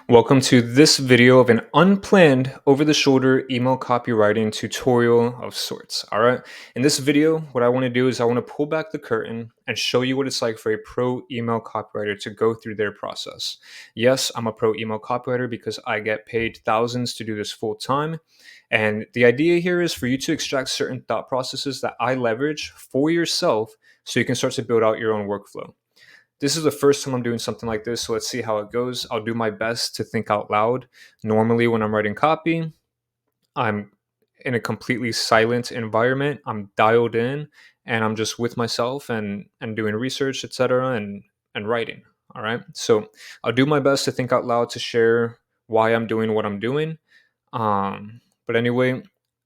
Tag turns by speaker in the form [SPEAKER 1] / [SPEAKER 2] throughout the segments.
[SPEAKER 1] Welcome to this video of an unplanned over-the-shoulder email copywriting tutorial of sorts. All right. In this video, what I want to do is I want to pull back the curtain and show you what it's like for a pro email copywriter to go through their process. Yes, I'm a pro email copywriter because I get paid thousands to do this full time. And the idea here is for you to extract certain thought processes that I leverage for yourself so you can start to build out your own workflow. This is the first time I'm doing something like this, so let's see how it goes. I'll do my best to think out loud. Normally, when I'm writing copy, I'm in a completely silent environment. I'm dialed in, and I'm just with myself and doing research, etc., and writing. All right. So I'll do my best to think out loud to share why I'm doing what I'm doing. But anyway,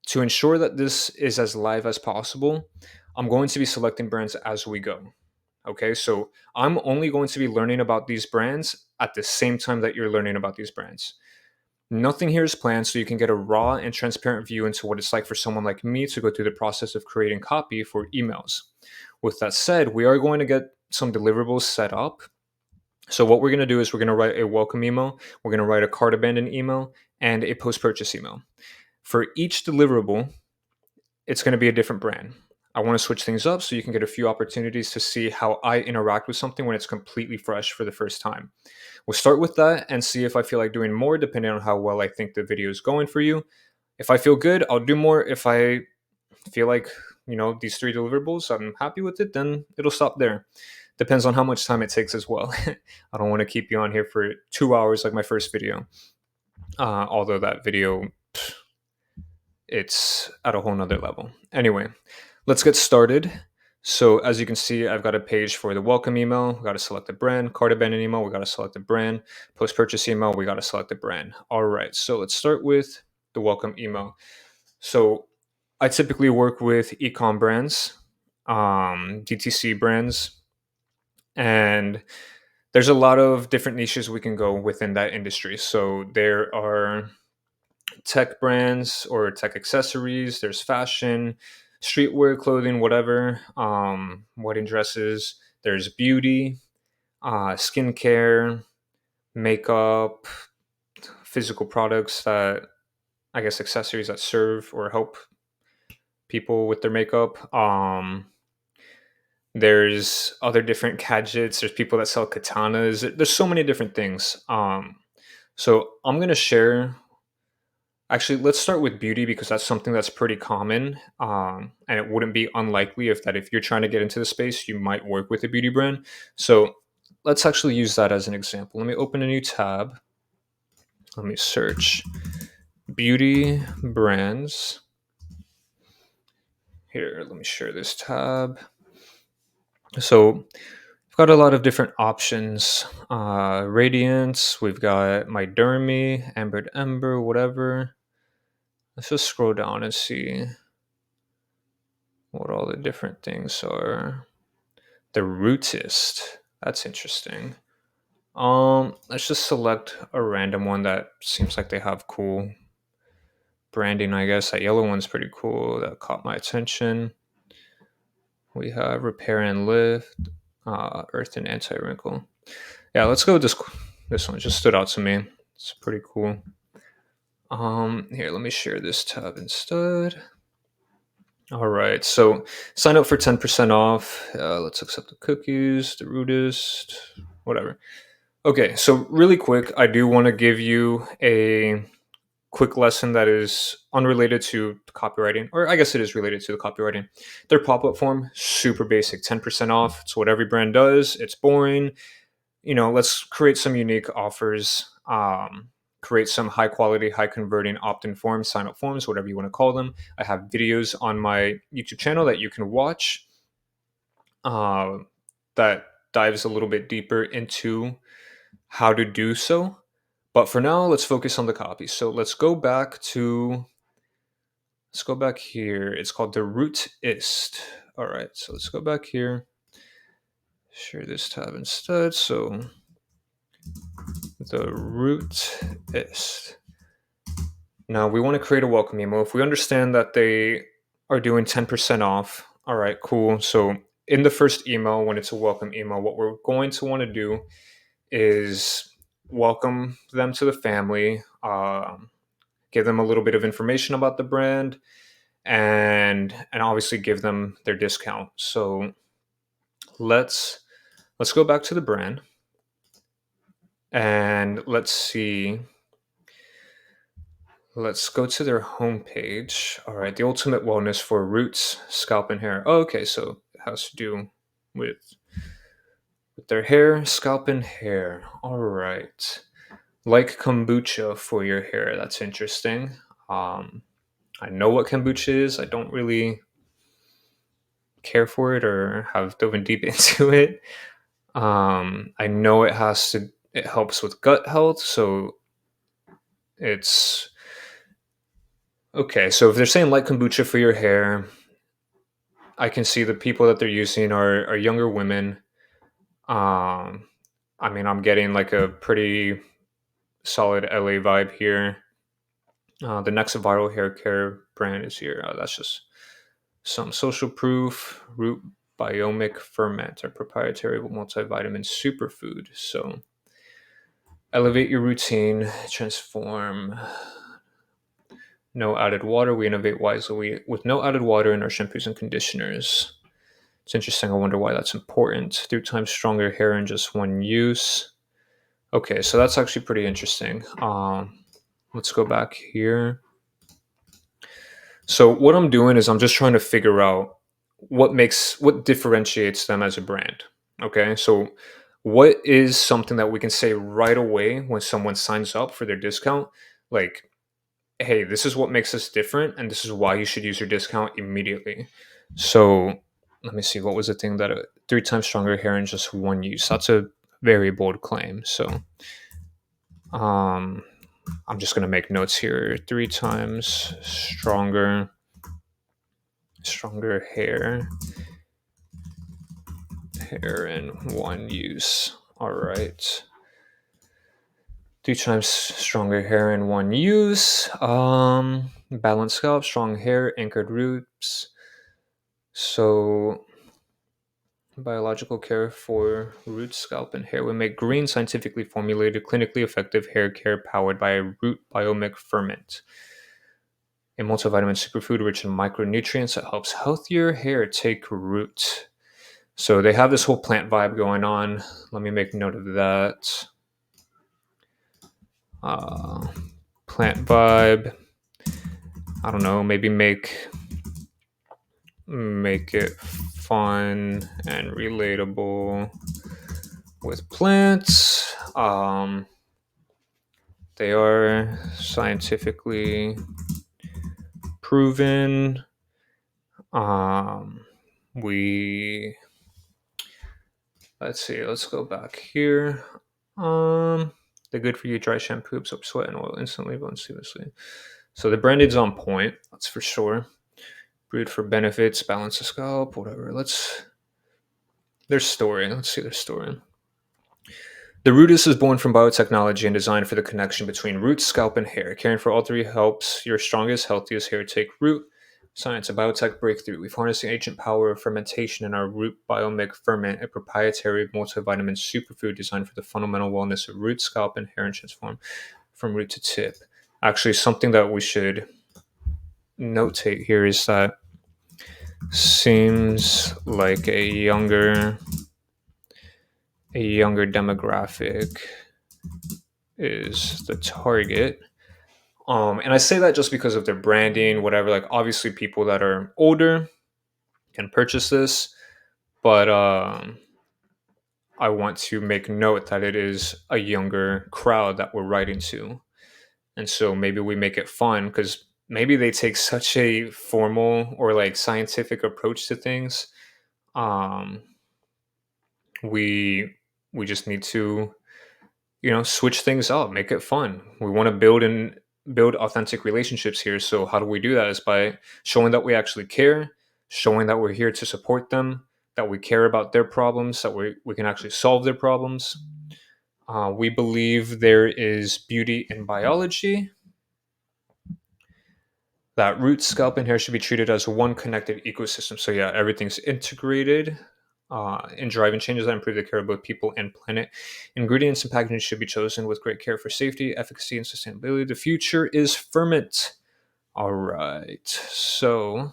[SPEAKER 1] to ensure that this is as live as possible, I'm going to be selecting brands as we go. Okay, so I'm only going to be learning about these brands at the same time that you're learning about these brands. Nothing here is planned, so you can get a raw and transparent view into what it's like for someone like me to go through the process of creating copy for emails. With that said, we are going to get some deliverables set up. So, what we're going to do is we're going to write a welcome email, we're going to write a cart abandon email, and a post purchase email. For each deliverable, it's going to be a different brand. I want to switch things up so you can get a few opportunities to see how I interact with something when it's completely fresh for the first time. We'll start with that and see if I feel like doing more depending on how well I think the video is going for you. If I feel good, I'll do more. If I feel like, these three deliverables, I'm happy with it, then it'll stop there. Depends on how much time it takes as well. I don't want to keep you on here for 2 hours like my first video. Although that video, it's at a whole nother level. Anyway, let's get started. So as you can see, I've got a page for the welcome email. We got to select the brand. Cart abandon email, we got to select the brand. Post-purchase email, we got to select the brand. All right, so let's start with the welcome email. So I typically work with e-com brands, DTC brands, and there's a lot of different niches we can go within that industry. So there are tech brands or tech accessories, there's fashion, streetwear, clothing, whatever, wedding dresses, there's beauty, skincare, makeup, physical products that, I guess, accessories that serve or help people with their makeup. There's other different gadgets, there's people that sell katanas, there's so many different things. So I'm going to share. Actually, let's start with beauty because that's something that's pretty common, and it wouldn't be unlikely if you're trying to get into the space, you might work with a beauty brand. So let's actually use that as an example. Let me open a new tab. Let me search beauty brands. Here, let me share this tab. So we've got a lot of different options. Radiance, we've got My Dermy, Ambered Ember, whatever. Let's just scroll down and see what all the different things are. The Rootist. That's interesting. Let's just select a random one that seems like they have cool branding, I guess. That yellow one's pretty cool. That caught my attention. We have Repair and Lift, Earth and Anti-Wrinkle. Yeah, let's go with this one. It just stood out to me. It's pretty cool. Here, let me share this tab instead. All right, so sign up for 10% off. Let's accept the cookies, the Rootist, whatever. Okay, so really quick, I do want to give you a quick lesson that is unrelated to copywriting, or I guess it is related to the copywriting. Their pop-up form, super basic, 10% off. It's what every brand does. It's boring. Let's create some unique offers. Create some high quality, high converting opt-in forms, sign up forms, whatever you want to call them. I have videos on my YouTube channel that you can watch that dives a little bit deeper into how to do so. But for now, let's focus on the copy. So let's go back here. It's called the Rootist. All right, so let's go back here. Share this tab instead. So the Rootist. Now we want to create a welcome email. If we understand that they are doing 10% off, all right, cool. So in the first email, when it's a welcome email, what we're going to want to do is welcome them to the family, give them a little bit of information about the brand, and obviously give them their discount. So let's go back to the brand and let's see. Let's go to their homepage. All right, the ultimate wellness for roots, scalp, and hair. Oh, okay, so it has to do with with their hair, scalp, and hair. All right, like kombucha for your hair. That's interesting. Um, I know what kombucha is. I don't really care for it or have dove in deep into it. I know it helps with gut health, so it's okay. So if they're saying like kombucha for your hair, I can see the people that they're using are younger women. Um, I mean, I'm getting like a pretty solid LA vibe here. The next viral hair care brand is here. That's just some social proof root biomic ferment, a proprietary multivitamin superfood. So elevate your routine, transform. No added water. We innovate wisely with no added water in our shampoos and conditioners. It's interesting. I wonder why that's important. 3 times stronger hair in just one use. Okay, so that's actually pretty interesting. Let's go back here. So what I'm doing is I'm just trying to figure out what differentiates them as a brand. Okay, so what is something that we can say right away when someone signs up for their discount? Like, hey, this is what makes us different, and this is why you should use your discount immediately. So let me see, what was the thing that 3 times stronger hair in just one use? That's a very bold claim. So um, I'm just gonna make notes here. 3 times stronger hair in one use. All right. 3 times stronger hair in one use. Balanced scalp, strong hair, anchored roots. So biological care for roots, scalp, and hair. We make green, scientifically formulated, clinically effective hair care powered by a root biomic ferment. A multivitamin superfood rich in micronutrients that helps healthier hair take root. So they have this whole plant vibe going on. Let me make note of that. Uh, Plant vibe. I don't know. Maybe make it fun and relatable with plants. They are scientifically proven. Um, we Let's see. Let's go back here. They're good for you. Dry shampoo, absorb sweat and oil instantly, but seamlessly. So the branding's on point. That's for sure. Brewed for benefits, balance the scalp, whatever. Their story. Let's see their story. The Rootus is born from biotechnology and designed for the connection between roots, scalp, and hair. Caring for all three helps your strongest, healthiest hair take root. Science, a biotech breakthrough. We've harnessed the ancient power of fermentation in our root biomic ferment, a proprietary multivitamin superfood designed for the fundamental wellness of root, scalp, and hair and transform from root to tip. Actually, something that we should notate here is that seems like a younger demographic is the target. And I say that just because of their branding, whatever. Like, obviously, people that are older can purchase this, but I want to make note that it is a younger crowd that we're writing to, and so maybe we make it fun because maybe they take such a formal or like scientific approach to things. Um, we we just need to switch things up, make it fun. We want to build authentic relationships here. So how do we do that? Is by showing that we actually care, showing that we're here to support them, that we care about their problems, that we can actually solve their problems. We believe there is beauty in biology, that root, scalp, and hair should be treated as one connected ecosystem. So yeah, everything's integrated. in driving changes that improve the care of both people and planet. Ingredients and packaging should be chosen with great care for safety, efficacy, and sustainability. The future is ferment. All right. So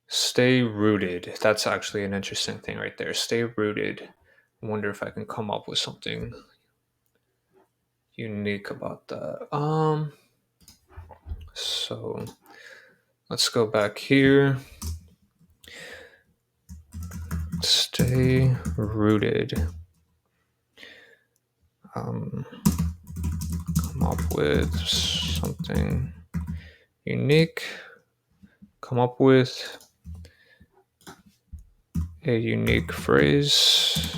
[SPEAKER 1] stay rooted. That's actually an interesting thing right there. Stay rooted. I wonder if I can come up with something unique about that. So let's go back here. Stay rooted. Come up with something unique. Come up with a unique phrase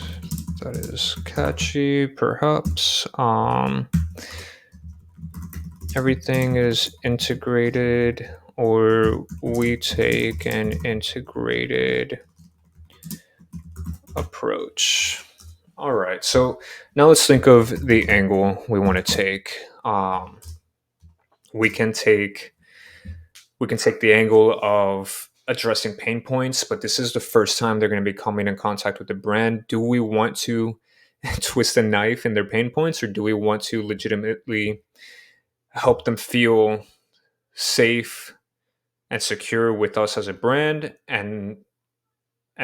[SPEAKER 1] that is catchy, perhaps. Everything is integrated, or we take an integrated approach. All right, so now let's think of the angle we want to take. We can take the angle of addressing pain points, but this is the first time they're going to be coming in contact with the brand. Do we want to twist a knife in their pain points, or do we want to legitimately help them feel safe and secure with us as a brand? And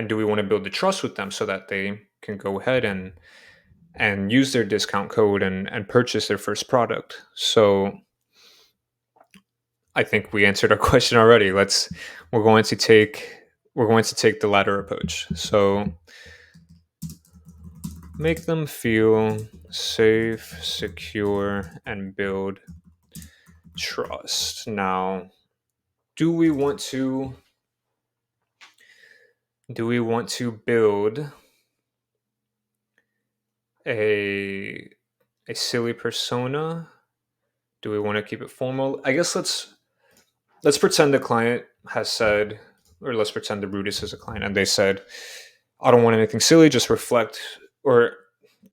[SPEAKER 1] do we want to build the trust with them so that they can go ahead and use their discount code and purchase their first product? So I think we answered our question already. We're going to take the latter approach. So make them feel safe, secure, and build trust. Now, do we want to build a silly persona? Do we want to keep it formal? I guess let's pretend the client has said, or let's pretend the Brutus is a client and they said, I don't want anything silly, just reflect, or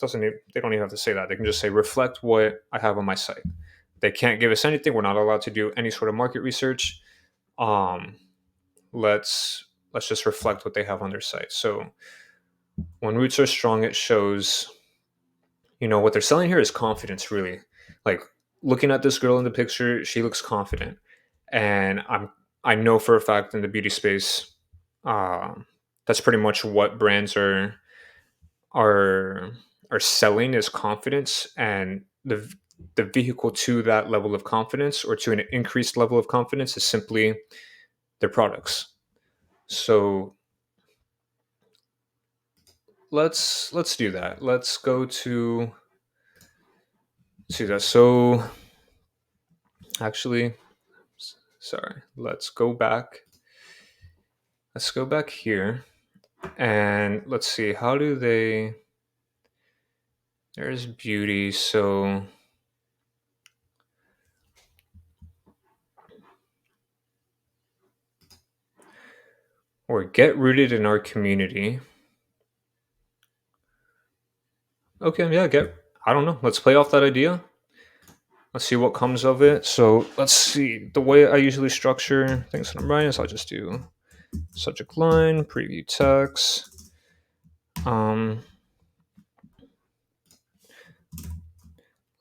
[SPEAKER 1] they don't even have to say that. They can just say, reflect what I have on my site. They can't give us anything. We're not allowed to do any sort of market research. Um, let's just reflect what they have on their site. So when roots are strong, it shows, what they're selling here is confidence, really. Like, looking at this girl in the picture, she looks confident. And I know for a fact in the beauty space, that's pretty much what brands are are selling, is confidence. And the vehicle to that level of confidence, or to an increased level of confidence, is simply their products. So let's do that. Let's go to that. So actually, sorry, let's go back here, and let's see, how do they, there's beauty. So or get rooted in our community. Okay, yeah, I don't know. Let's play off that idea. Let's see what comes of it. So let's see. The way I usually structure things when I'm writing is I'll just do subject line, preview text,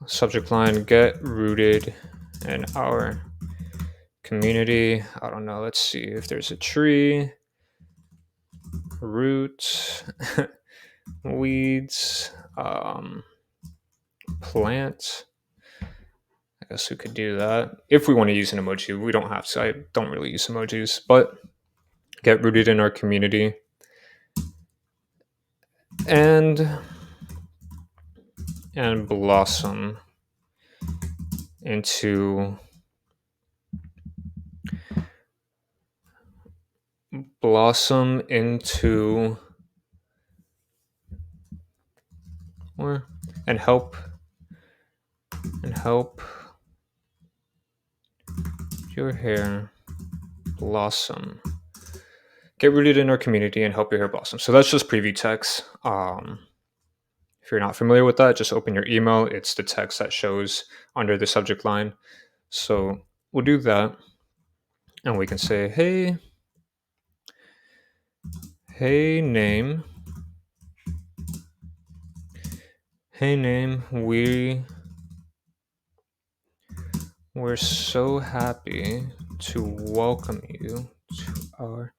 [SPEAKER 1] subject line, get rooted in our community. I don't know. Let's see if there's a tree, root, weeds, plant. I guess we could do that if we want to use an emoji. We don't have to. I don't really use emojis, but get rooted in our community and blossom into or and help your hair blossom. Get rooted in our community and help your hair blossom. So that's just preview text. If you're not familiar with that, just open your email. It's the text that shows under the subject line. So we'll do that, and we can say, Hey name. Hey name, we're so happy to welcome you to our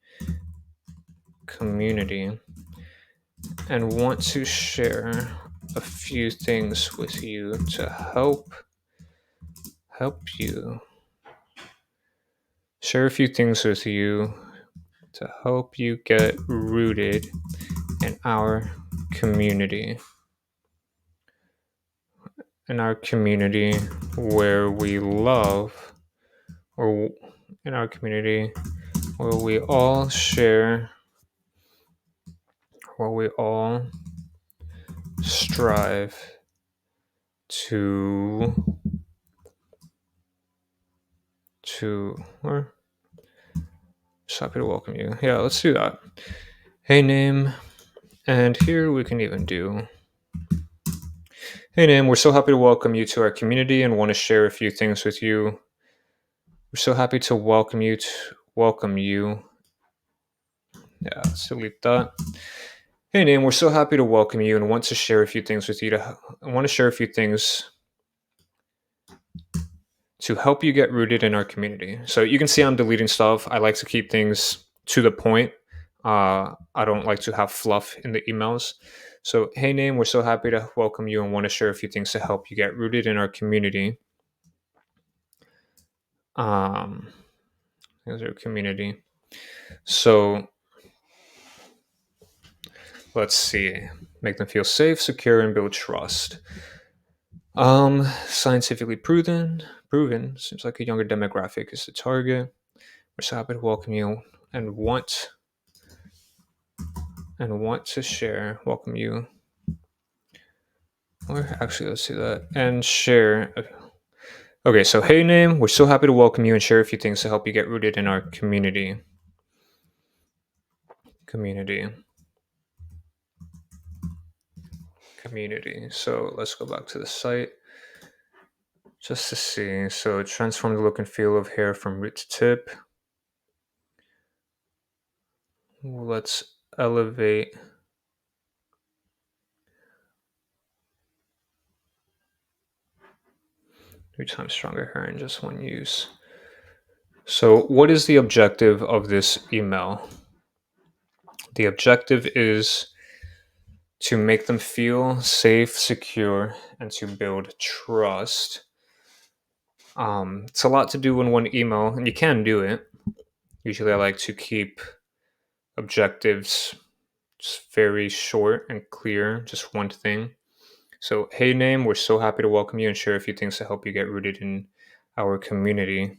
[SPEAKER 1] community and want to share a few things with you to help you share a few things with you to help you get rooted in our community. In our community where we love, or in our community where we all share, where we all strive to or just happy to welcome you. Yeah, let's do that. Hey name, and here we can even do, hey name, we're so happy to welcome you to our community and want to share a few things with you. We're so happy to welcome you. Yeah, let's delete that. Hey name, we're so happy to welcome you and want to share a few things with you. I want to share a few things to help you get rooted in our community. So you can see I'm deleting stuff. I like to keep things to the point. I don't like to have fluff in the emails. So, hey, name, we're so happy to welcome you and want to share a few things to help you get rooted in our community. As our community. So, let's see. Make them feel safe, secure, and build trust. Scientifically proven. Seems like a younger demographic is the target. We're so happy to welcome you and want to share, welcome you. Or actually, let's do that and share. Okay, so hey name, we're so happy to welcome you and share a few things to help you get rooted in our community. Community. So let's go back to the site just to see. So transform the look and feel of hair from root to tip. Let's elevate. 3 times stronger hair in just one use. So what is the objective of this email? The objective is to make them feel safe, secure, and to build trust. It's a lot to do in one email, and you can do it. Usually I like to keep objectives just very short and clear, just one thing. So, hey name, we're so happy to welcome you and share a few things to help you get rooted in our community.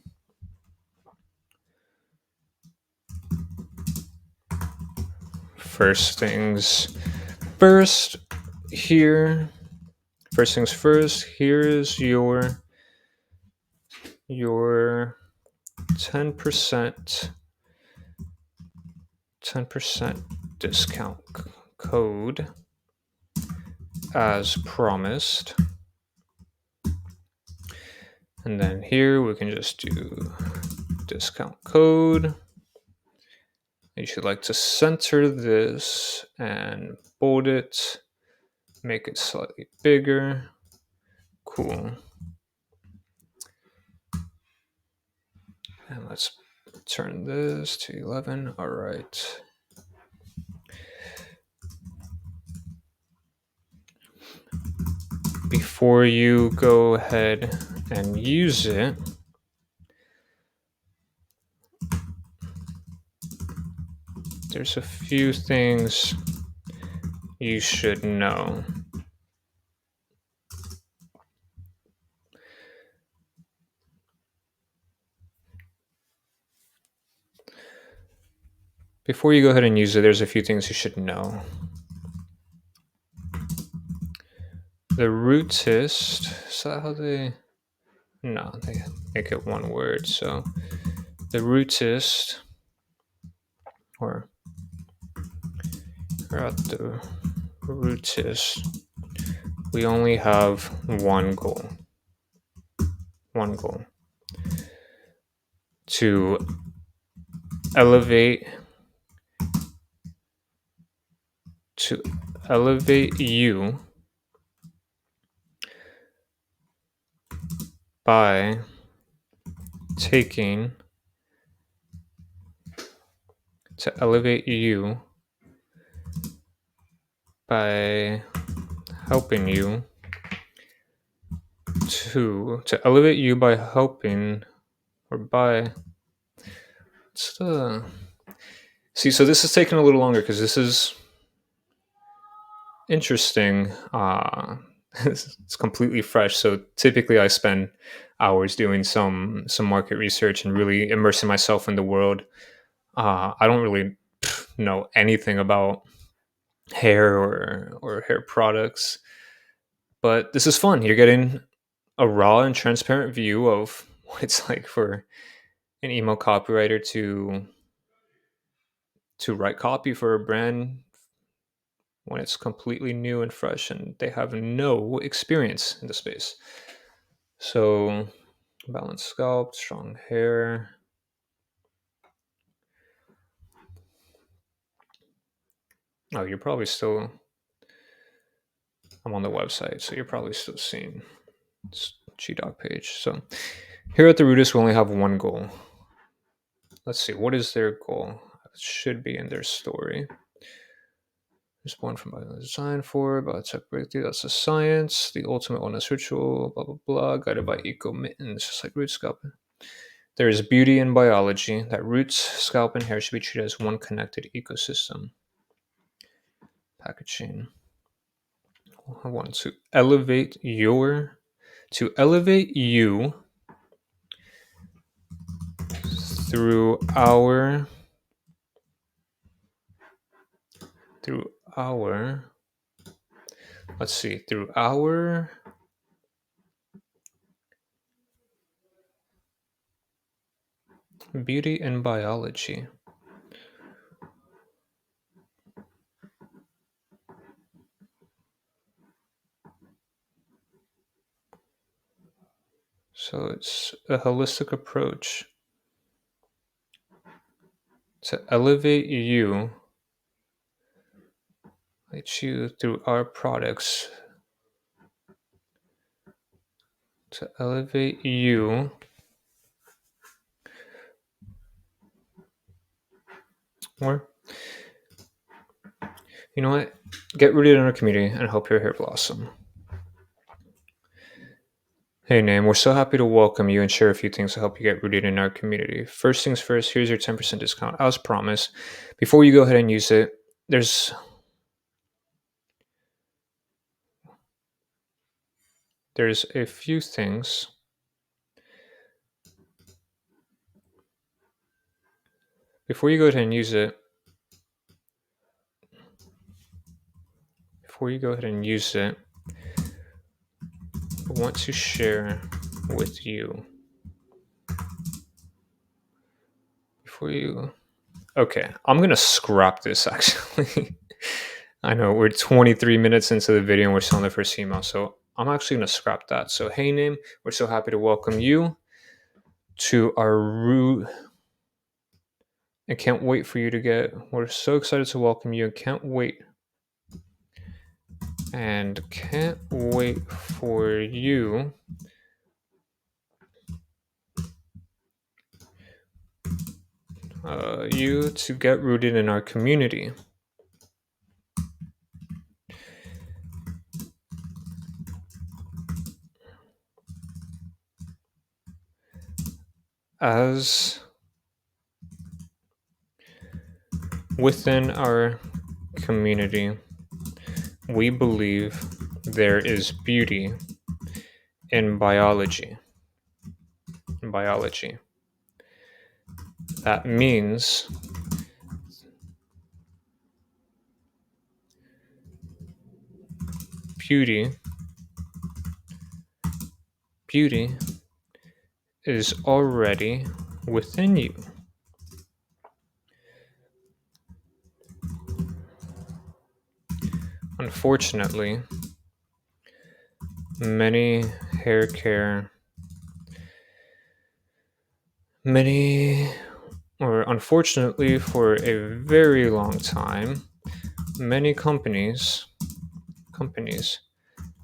[SPEAKER 1] First things first, here is your 10% discount code as promised. And then here we can just do discount code. You should like to center this and bold it, make it slightly bigger. Cool. And let's turn this to 11. All right. Before you go ahead and use it, there's a few things you should know. Before you go ahead and use it, there's a few things you should know. The rootist, is that how they... No, they make it one word. So the rootist, or at the rootist, we only have one goal. To elevate to elevate you by taking to elevate you by helping you to elevate you by helping or by what's the see so this is taking a little longer because this is interesting. It's completely fresh, so typically I spend hours doing some market research and really immersing myself in the world. I don't really know anything about hair or hair products, but this is fun. You're getting a raw and transparent view of what it's like for an email copywriter to write copy for a brand when it's completely new and fresh and they have no experience in the space. So, balanced scalp, strong hair. Oh, you're probably still. I'm on the website, so you're probably still seeing this GDoc page. So, here at the Rootis, we only have one goal. Let's see, what is their goal? It should be in their story. Was born from by design for biotech breakthrough. That's the science. The ultimate wellness ritual. Blah blah blah. Guided by eco mittens, just like root scalp. There is beauty in biology. That roots, scalp, and hair should be treated as one connected ecosystem. Packaging. I want to elevate you through our through our beauty and biology. So it's a holistic approach to elevate you through our products, to elevate you or you know what, get rooted in our community and help your hair blossom. Hey Nam, we're so happy to welcome you and share a few things to help you get rooted in our community. First things first, here's your 10% discount as promised. Before you go ahead and use it, there's a few things before you go ahead and use it. I want to share with you okay, I'm gonna scrap this actually. I know we're 23 minutes into the video and we're still on the first email, so I'm actually gonna scrap that. So hey Name, we're so happy to welcome you to our root and can't wait for you to we're so excited to welcome you and can't wait for you to get rooted in our community. As within our community, we believe there is beauty in biology. That means beauty is already within you. Unfortunately, many hair care, unfortunately for a very long time, many companies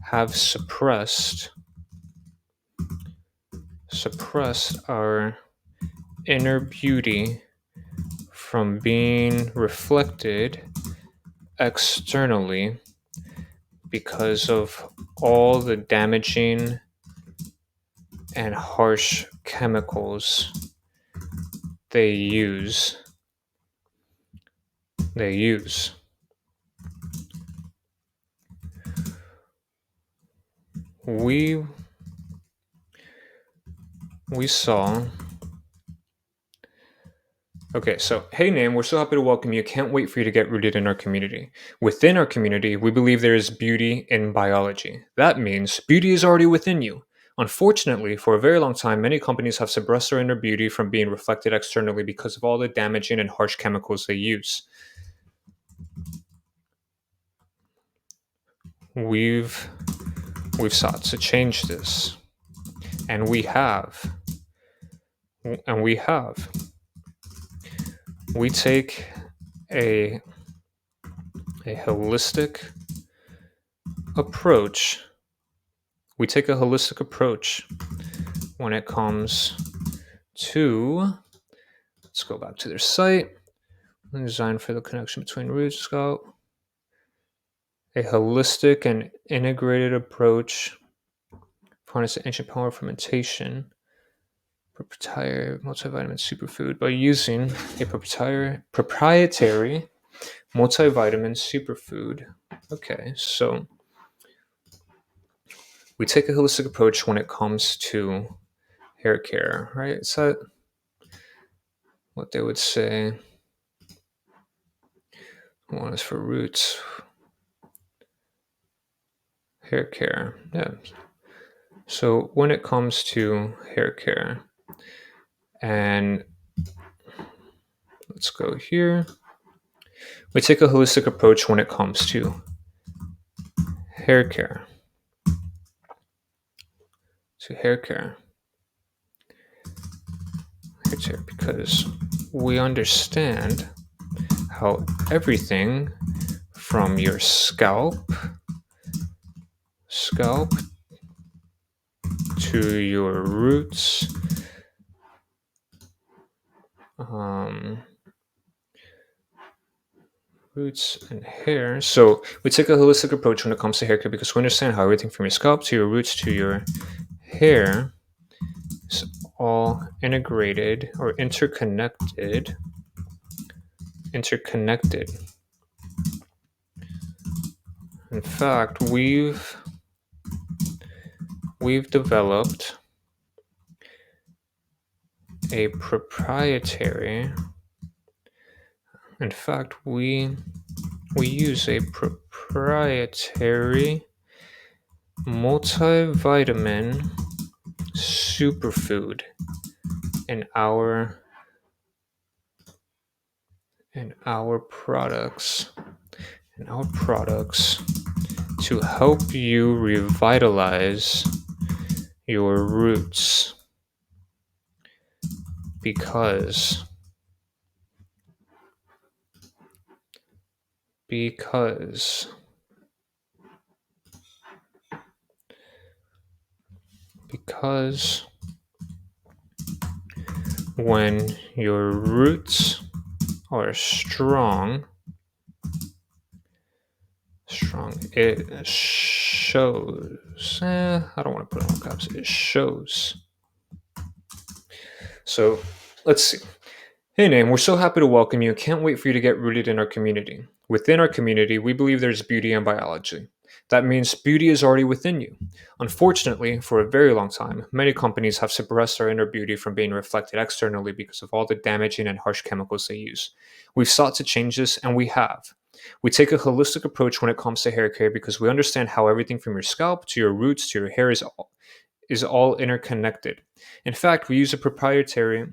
[SPEAKER 1] have suppressed our inner beauty from being reflected externally because of all the damaging and harsh chemicals they use. They use. We saw. Okay, so hey Nam, we're so happy to welcome you. Can't wait for you to get rooted in our community. Within our community, we believe there is beauty in biology. That means beauty is already within you. Unfortunately, for a very long time, many companies have suppressed their inner beauty from being reflected externally because of all the damaging and harsh chemicals they use. We've sought to change this, and we have. We take a holistic approach. We take a holistic approach when it comes to, let's go back to their site, designed for the connection between root scalp. A holistic and integrated approach, harness the ancient power of fermentation, proprietary multivitamin superfood by using a proprietary multivitamin superfood. Okay, so we take a holistic approach when it comes to hair care, right? Is that what they would say? One is for roots, hair care. Yeah. So when it comes to hair care, and let's go here. We take a holistic approach when it comes to hair care. Because we understand how everything from your scalp to your roots, roots and hair. So we take a holistic approach when it comes to hair care because we understand how everything from your scalp to your roots to your hair is all integrated or interconnected. In fact, we've developed a proprietary. In fact, we use a proprietary multivitamin superfood in our products to help you revitalize your roots because when your roots are strong, it shows. I don't want to put it on caps. It shows. So let's see. Hey, Nam, we're so happy to welcome you. Can't wait for you to get rooted in our community. Within our community, we believe there's beauty in biology. That means beauty is already within you. Unfortunately, for a very long time, many companies have suppressed our inner beauty from being reflected externally because of all the damaging and harsh chemicals they use. We've sought to change this, and we have. We take a holistic approach when it comes to hair care because we understand how everything from your scalp to your roots to your hair is all interconnected. In fact, we use a proprietary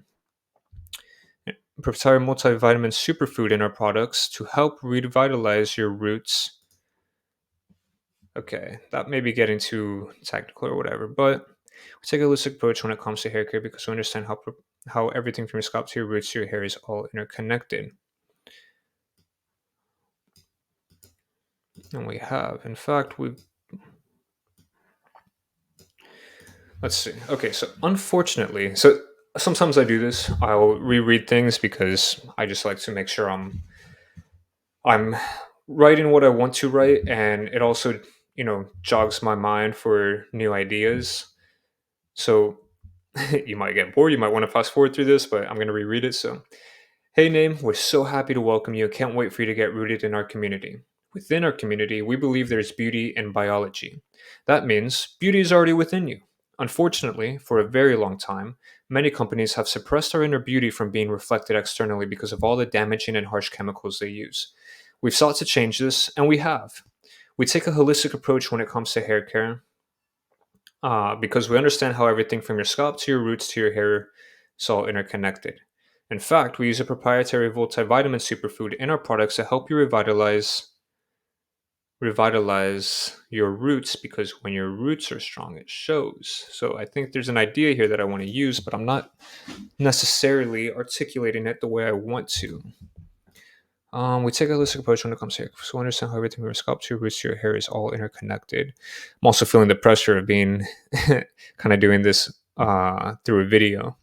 [SPEAKER 1] multivitamin superfood in our products to help revitalize your roots. Okay, that may be getting too technical or whatever, but we take a holistic approach when it comes to hair care because we understand how everything from your scalp to your roots to your hair is all interconnected. And we have. In fact, let's see. Okay, so unfortunately, so sometimes I do this. I'll reread things because I just like to make sure I'm writing what I want to write, and it also, jogs my mind for new ideas. So you might get bored, you might want to fast forward through this, but I'm going to reread it. So, hey, Name, we're so happy to welcome you. Can't wait for you to get rooted in our community. Within our community, we believe there's beauty in biology. That means beauty is already within you. Unfortunately, for a very long time, many companies have suppressed our inner beauty from being reflected externally because of all the damaging and harsh chemicals they use. We've sought to change this, and we have. We take a holistic approach when it comes to hair care, because we understand how everything from your scalp to your roots to your hair is all interconnected. In fact, we use a proprietary multivitamin superfood in our products to help you revitalize your roots, because when your roots are strong, it shows. So I think there's an idea here that I want to use, but I'm not necessarily articulating it the way I want to. We take a holistic approach when it comes to hair, so understand how everything from your scalp to your roots to your hair is all interconnected. I'm also feeling the pressure of being kind of doing this through a video,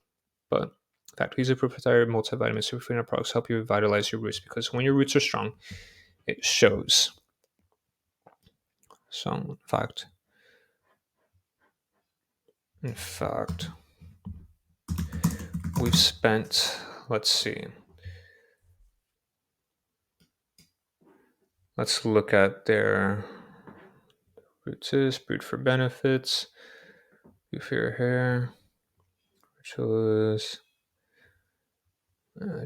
[SPEAKER 1] but in fact, we use a proprietary multivitamin superfood in our products to help you revitalize your roots, because when your roots are strong, it shows. So, in fact, we've spent. Let's see. Let's look at their roots is brewed for benefits, good for your hair, rituals,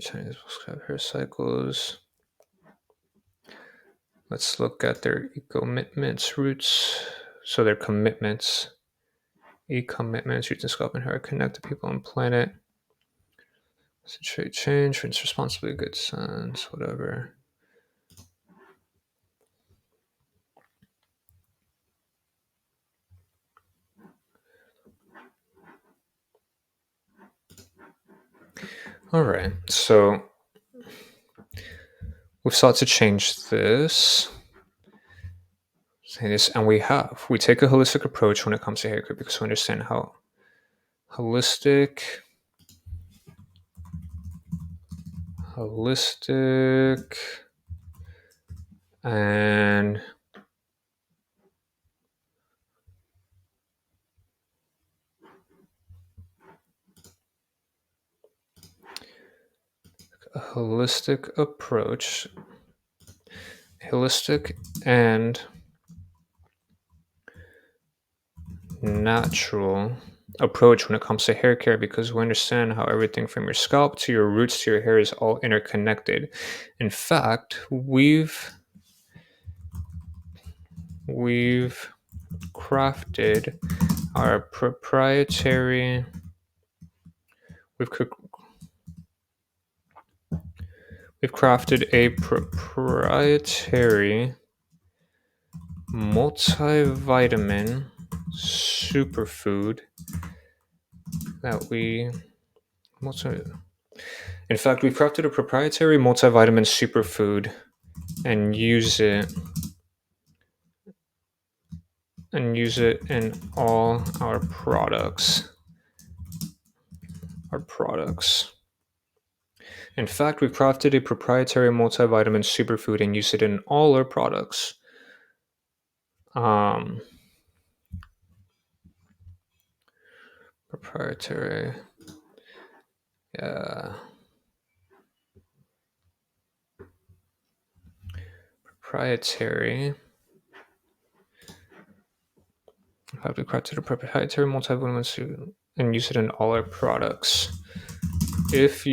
[SPEAKER 1] Chinese prescribed hair cycles. Let's look at their e-commitments roots. So their commitments, e-commitments, roots and scalp and hair connect to people on planet. Concentrate change, rinse responsibly, good sense, whatever. All right, so we've sought to change this. And we have. We take a holistic approach when it comes to hair care because we understand how holistic and a holistic approach, holistic and natural approach when it comes to hair care, because we understand how everything from your scalp to your roots to your hair is all interconnected. In fact, we've crafted our proprietary we've crafted a proprietary multivitamin superfood that in fact, we've crafted a proprietary multivitamin superfood and use it in all our products. In fact, we've crafted a proprietary multivitamin superfood and use it in all our products. Proprietary. Yeah. Proprietary. In fact, we crafted a proprietary multivitamin superfood and use it in all our products. If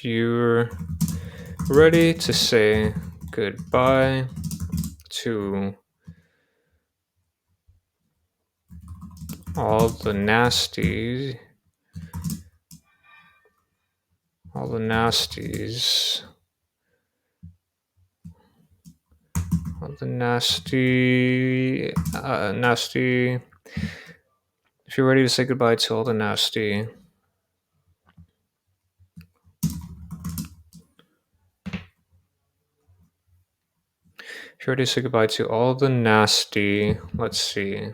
[SPEAKER 1] you're ready to say goodbye to all the nasties, nasty. If you're ready to say goodbye to all the nasty If you already say goodbye to all the nasty, let's see.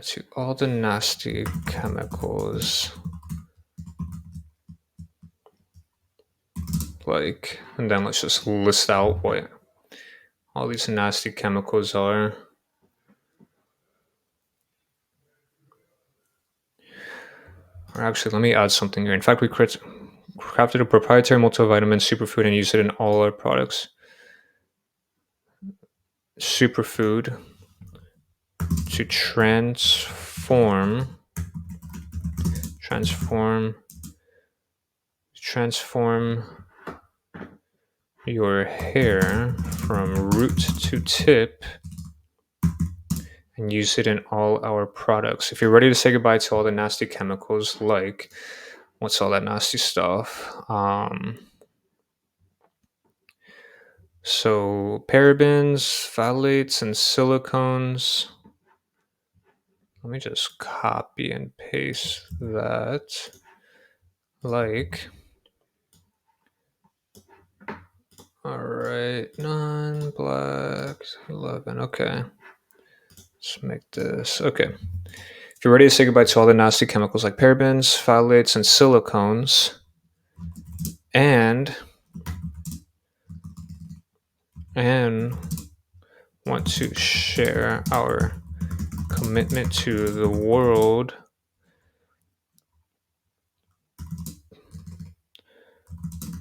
[SPEAKER 1] To all the nasty chemicals, like, and then let's just list out what all these nasty chemicals are. Or actually, let me add something here. In fact, we crafted a proprietary multivitamin superfood and use it in all our products. Superfood to transform your hair from root to tip and use it in all our products. If you're ready to say goodbye to all the nasty chemicals, like, what's all that nasty stuff? So parabens, phthalates, and silicones. Let me just copy and paste that. Like, all right, non-black 11. Okay, let's make this. Okay, if you're ready to say goodbye to all the nasty chemicals like parabens, phthalates, and silicones, and want to share our commitment to the world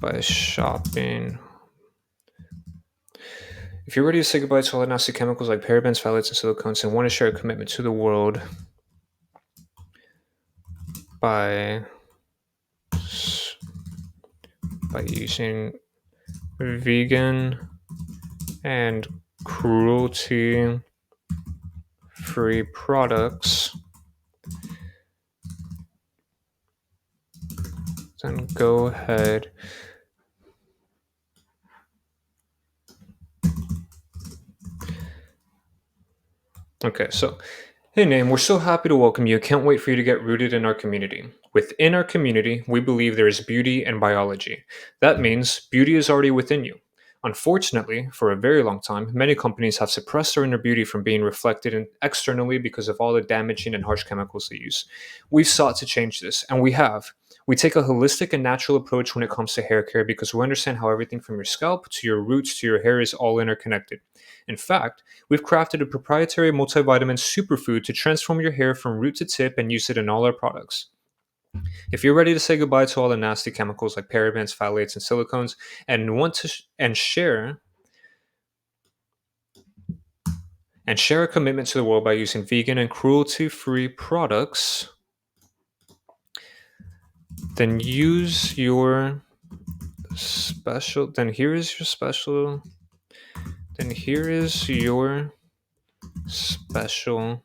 [SPEAKER 1] by shopping. If you're ready to say goodbye to all the nasty chemicals like parabens, phthalates, and silicones and want to share a commitment to the world by using vegan and cruelty-free products, then go ahead. Okay, so hey, Name, we're so happy to welcome you. Can't wait for you to get rooted in our community. Within our community, we believe there is beauty in biology. That means beauty is already within you. Unfortunately, for a very long time, many companies have suppressed our inner beauty from being reflected externally because of all the damaging and harsh chemicals they use. We've sought to change this, and we have. We take a holistic and natural approach when it comes to hair care because we understand how everything from your scalp to your roots to your hair is all interconnected. In fact, we've crafted a proprietary multivitamin superfood to transform your hair from root to tip and use it in all our products. If you're ready to say goodbye to all the nasty chemicals like parabens, phthalates, and silicones, and want to share a commitment to the world by using vegan and cruelty-free products, then use your special. Then here is your special. Then here is your special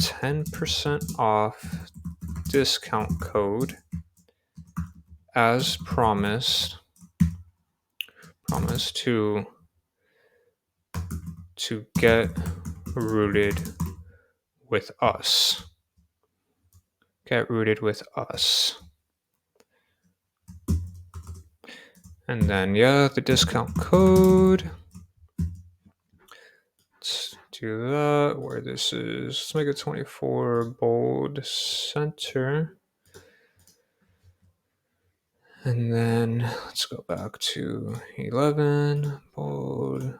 [SPEAKER 1] 10% off discount code as promised to get rooted with us. Get rooted with us. And then, the discount code. Let's do that. Where this is, let's make it 24 bold center. And then let's go back to 11 bold.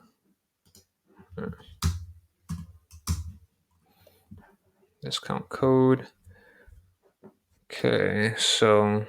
[SPEAKER 1] Discount code. Okay, so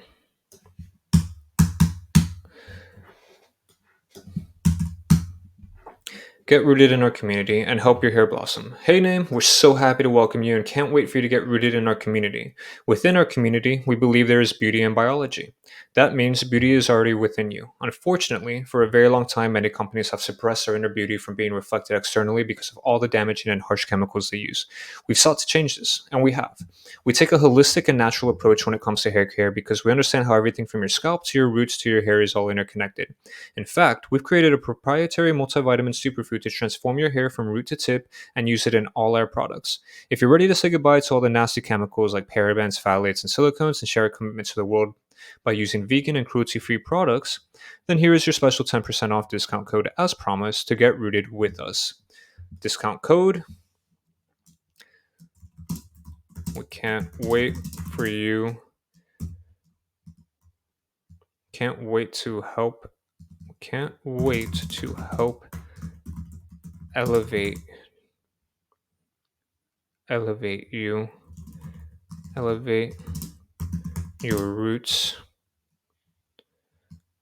[SPEAKER 1] get rooted in our community and help your hair blossom. Hey, Name, we're so happy to welcome you and can't wait for you to get rooted in our community. Within our community, we believe there is beauty in biology. That means beauty is already within you. Unfortunately, for a very long time, many companies have suppressed our inner beauty from being reflected externally because of all the damaging and harsh chemicals they use. We've sought to change this, and we have. We take a holistic and natural approach when it comes to hair care because we understand how everything from your scalp to your roots to your hair is all interconnected. In fact, we've created a proprietary multivitamin superfood superfood to transform your hair from root to tip and use it in all our products. If you're ready to say goodbye to all the nasty chemicals like parabens, phthalates, and silicones and share a commitment to the world by using vegan and cruelty-free products, then here is your special 10% off discount code as promised to get rooted with us. Discount code. We can't wait for you. Can't wait to help. Can't wait to help elevate elevate you. Elevate your roots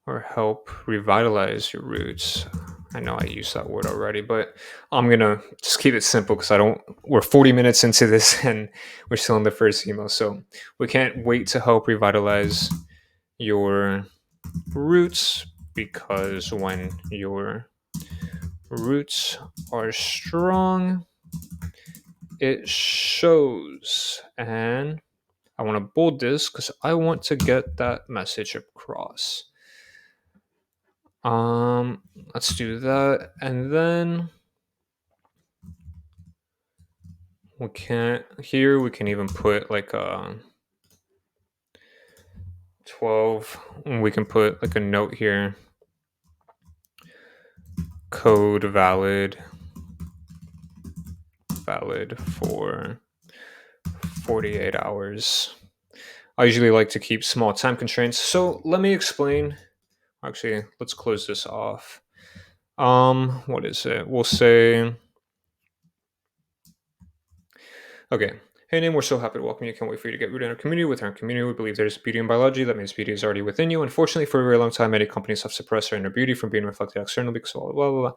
[SPEAKER 1] or help revitalize your roots. I know I used that word already, but I'm gonna just keep it simple because we're 40 minutes into this and we're still in the first email. So we can't wait to help revitalize your roots because when your roots are strong, it shows. And I want to bold this because I want to get that message across. Let's do that, and then we can even put like a 12. We can put like a note here. Code valid for 48 hours. I usually like to keep small time constraints. So let me explain. Actually, let's close this off. What is it? We'll say, okay. Hey, Name, we're so happy to welcome you. Can't wait for you to get rooted in our community. With our community, we believe there's beauty in biology. That means beauty is already within you. Unfortunately, for a very long time, many companies have suppressed our inner beauty from being reflected externally because of all blah, blah, blah.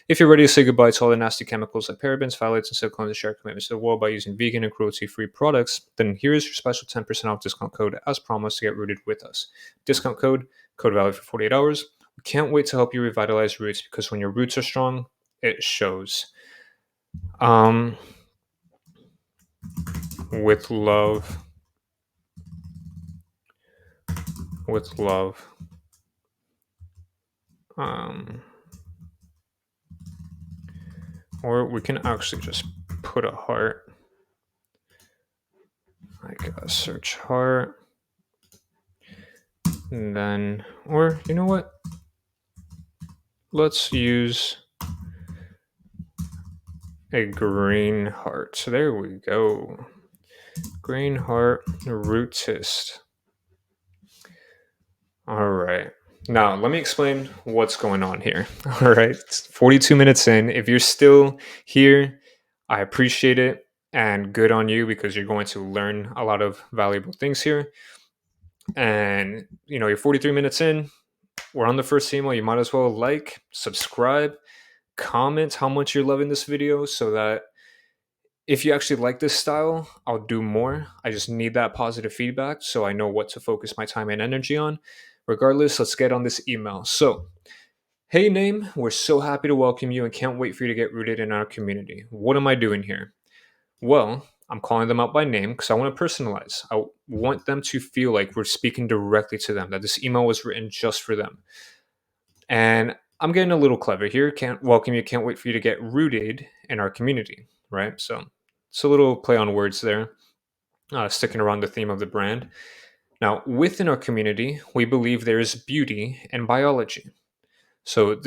[SPEAKER 1] If you're ready to say goodbye to all the nasty chemicals like parabens, phthalates, and silicones and share commitments to the world by using vegan and cruelty-free products, then here's your special 10% off discount code as promised to get rooted with us. Discount code valid for 48 hours. We can't wait to help you revitalize roots because when your roots are strong, it shows. With love. Or we can actually just put a heart, like a search heart, and then, or you know what? Let's use a green heart. So there we go. Green heart rootist. All right. Now, let me explain what's going on here. All right. It's 42 minutes in. If you're still here, I appreciate it and good on you because you're going to learn a lot of valuable things here. And, you're 43 minutes in. We're on the first email. You might as well like, subscribe, comment how much you're loving this video so that if you actually like this style, I'll do more. I just need that positive feedback so I know what to focus my time and energy on. Regardless, let's get on this email. So, hey, Name, we're so happy to welcome you and can't wait for you to get rooted in our community. What am I doing here? Well, I'm calling them out by name because I want to personalize. I want them to feel like we're speaking directly to them, that this email was written just for them. And I'm getting a little clever here. Can't welcome you, can't wait for you to get rooted in our community, right? So it's a little play on words there, sticking around the theme of the brand. Now, within our community, we believe there is beauty in biology. So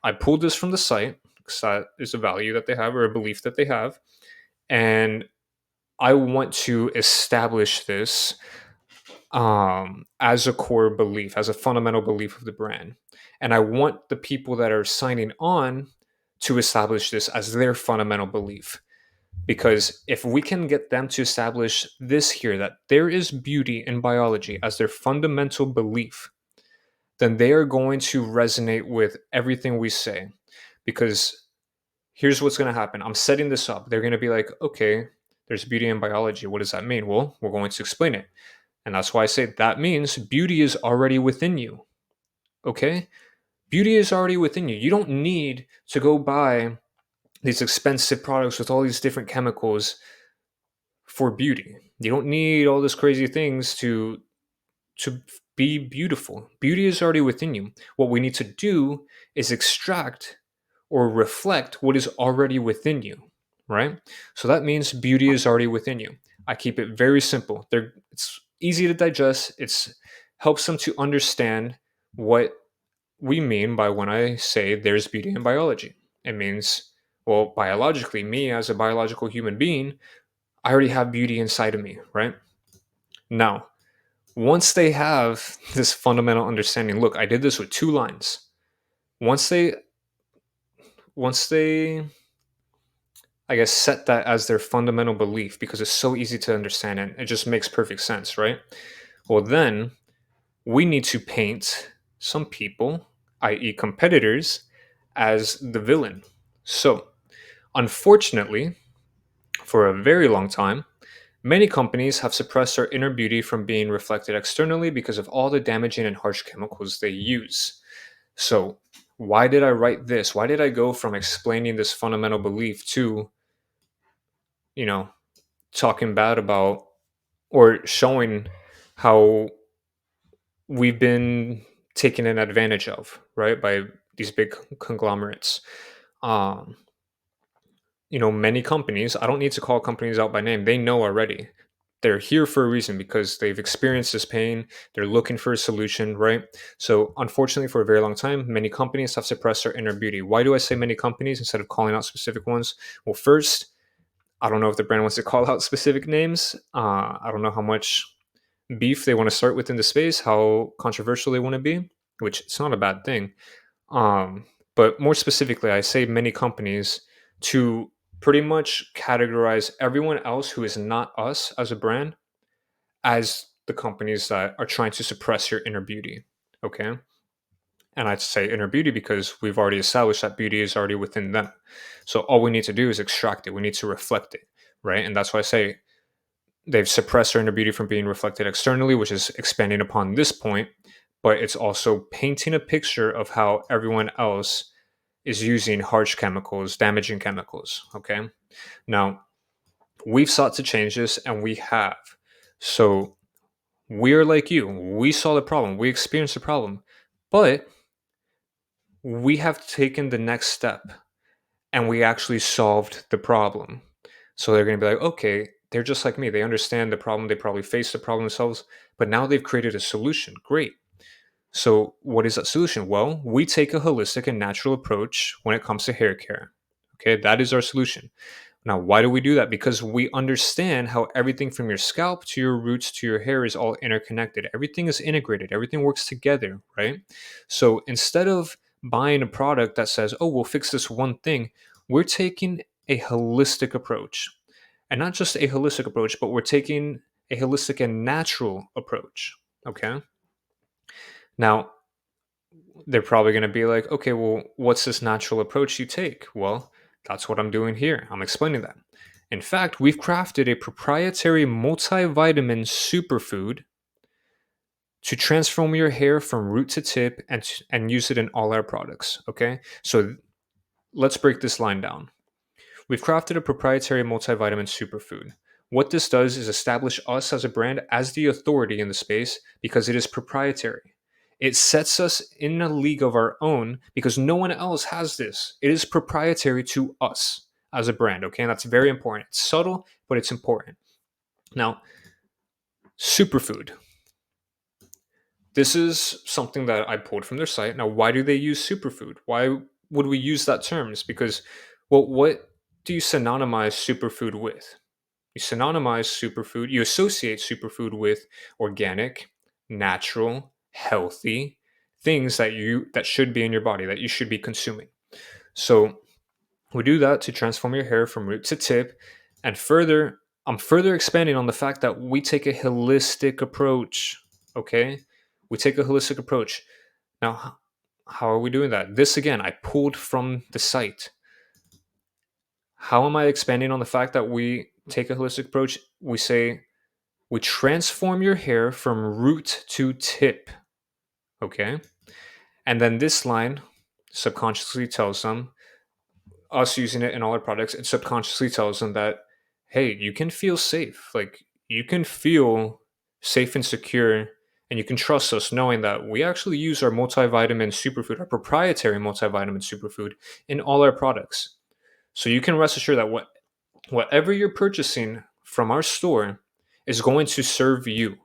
[SPEAKER 1] I pulled this from the site because that is a value that they have or a belief that they have. And I want to establish this as a core belief, as a fundamental belief of the brand. And I want the people that are signing on to establish this as their fundamental belief. Because if we can get them to establish this here, that there is beauty in biology as their fundamental belief, then they are going to resonate with everything we say. Because here's what's going to happen. I'm setting this up. They're going to be like, okay, there's beauty in biology. What does that mean? Well, we're going to explain it. And that's why I say that means beauty is already within you. Okay? Beauty is already within you. You don't need to go buy these expensive products with all these different chemicals for beauty. You don't need all these crazy things to be beautiful. Beauty is already within you. What we need to do is extract or reflect what is already within you, right? So that means beauty is already within you. I keep it very simple. It's easy to digest. It's helps them to understand what we mean by when I say there's beauty in biology. It means, well, biologically, me as a biological human being, I already have beauty inside of me, right? Now, once they have this fundamental understanding, look, I did this with 2 lines. Once they once they I guess set that as their fundamental belief because it's so easy to understand and it just makes perfect sense, right? Well, then we need to paint some people, i.e., competitors, as the villain. So, unfortunately, for a very long time, many companies have suppressed their inner beauty from being reflected externally because of all the damaging and harsh chemicals they use. So, why did I write this? Why did I go from explaining this fundamental belief to, you know, talking bad about or showing how we've been taken an advantage of, right, by these big conglomerates? Um, many companies, I don't need to call companies out by name, they know already. They're here for a reason because they've experienced this pain. They're looking for a solution, right? So, unfortunately, for a very long time, many companies have suppressed their inner beauty. Why do I say many companies instead of calling out specific ones? Well, first, I don't know if the brand wants to call out specific names. I don't know how much beef they want to start within the space, how controversial they want to be, which it's not a bad thing. Um, but more specifically, I say many companies to pretty much categorize everyone else who is not us as a brand as the companies that are trying to suppress your inner beauty. Okay. And I'd say inner beauty because we've already established that beauty is already within them. So all we need to do is extract it. We need to reflect it. Right. And that's why I say they've suppressed their inner beauty from being reflected externally, which is expanding upon this point, but it's also painting a picture of how everyone else is using harsh chemicals, damaging chemicals. Okay. Now, we've sought to change this and we have. So we're like you. We saw the problem, we experienced the problem, but we have taken the next step and we actually solved the problem. So they're going to be like, okay, they're just like me. They understand the problem. They probably faced the problem themselves, but now they've created a solution. Great. So, what is that solution? Well, we take a holistic and natural approach when it comes to hair care. Okay, that is our solution. Now, why do we do that? Because we understand how everything from your scalp to your roots to your hair is all interconnected. Everything is integrated, everything works together, right? So instead of buying a product that says, oh, we'll fix this one thing, we're taking a holistic approach. And not just a holistic approach, but we're taking a holistic and natural approach. Okay. Now, they're probably going to be like, okay, well, what's this natural approach you take? Well, that's what I'm doing here. I'm explaining that. In fact, we've crafted a proprietary multivitamin superfood to transform your hair from root to tip and use it in all our products. Okay, so let's break this line down. We've crafted a proprietary multivitamin superfood. What this does is establish us as a brand as the authority in the space because it is proprietary. It sets us in a league of our own because no one else has this. It is proprietary to us as a brand, okay? And that's very important. It's subtle, but it's important. Now, superfood. This is something that I pulled from their site. Now, why do they use superfood? Why would we use that term? It's because, well, what do you synonymize superfood with? You synonymize superfood, you associate superfood with organic, natural, healthy things that should be in your body, that you should be consuming. So we do that to transform your hair from root to tip. And further, I'm further expanding on the fact that we take a holistic approach. Okay? We take a holistic approach. Now, how are we doing that? This again, I pulled from the site. How am I expanding on the fact that we take a holistic approach? We say we transform your hair from root to tip. Okay? And then this line subconsciously tells them, us using it in all our products, it subconsciously tells them that, hey, you can feel safe. Like, you can feel safe and secure And you can trust us knowing that we actually use our multivitamin superfood, our proprietary multivitamin superfood, in all our products. So you can rest assured that whatever you're purchasing from our store is going to serve you.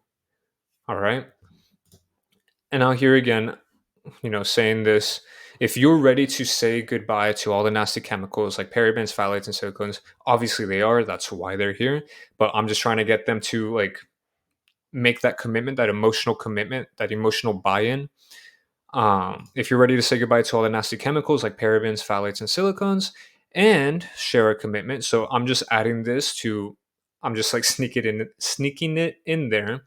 [SPEAKER 1] All right. And I'll hear again, saying this. If you're ready to say goodbye to all the nasty chemicals like parabens, phthalates, and silicones, obviously they are. That's why they're here. But I'm just trying to get them to like make that commitment, that emotional commitment, that emotional buy-in. If you're ready to say goodbye to all the nasty chemicals like parabens, phthalates, and silicones, and share a commitment. So I'm just adding this to, I'm just like sneaking it in there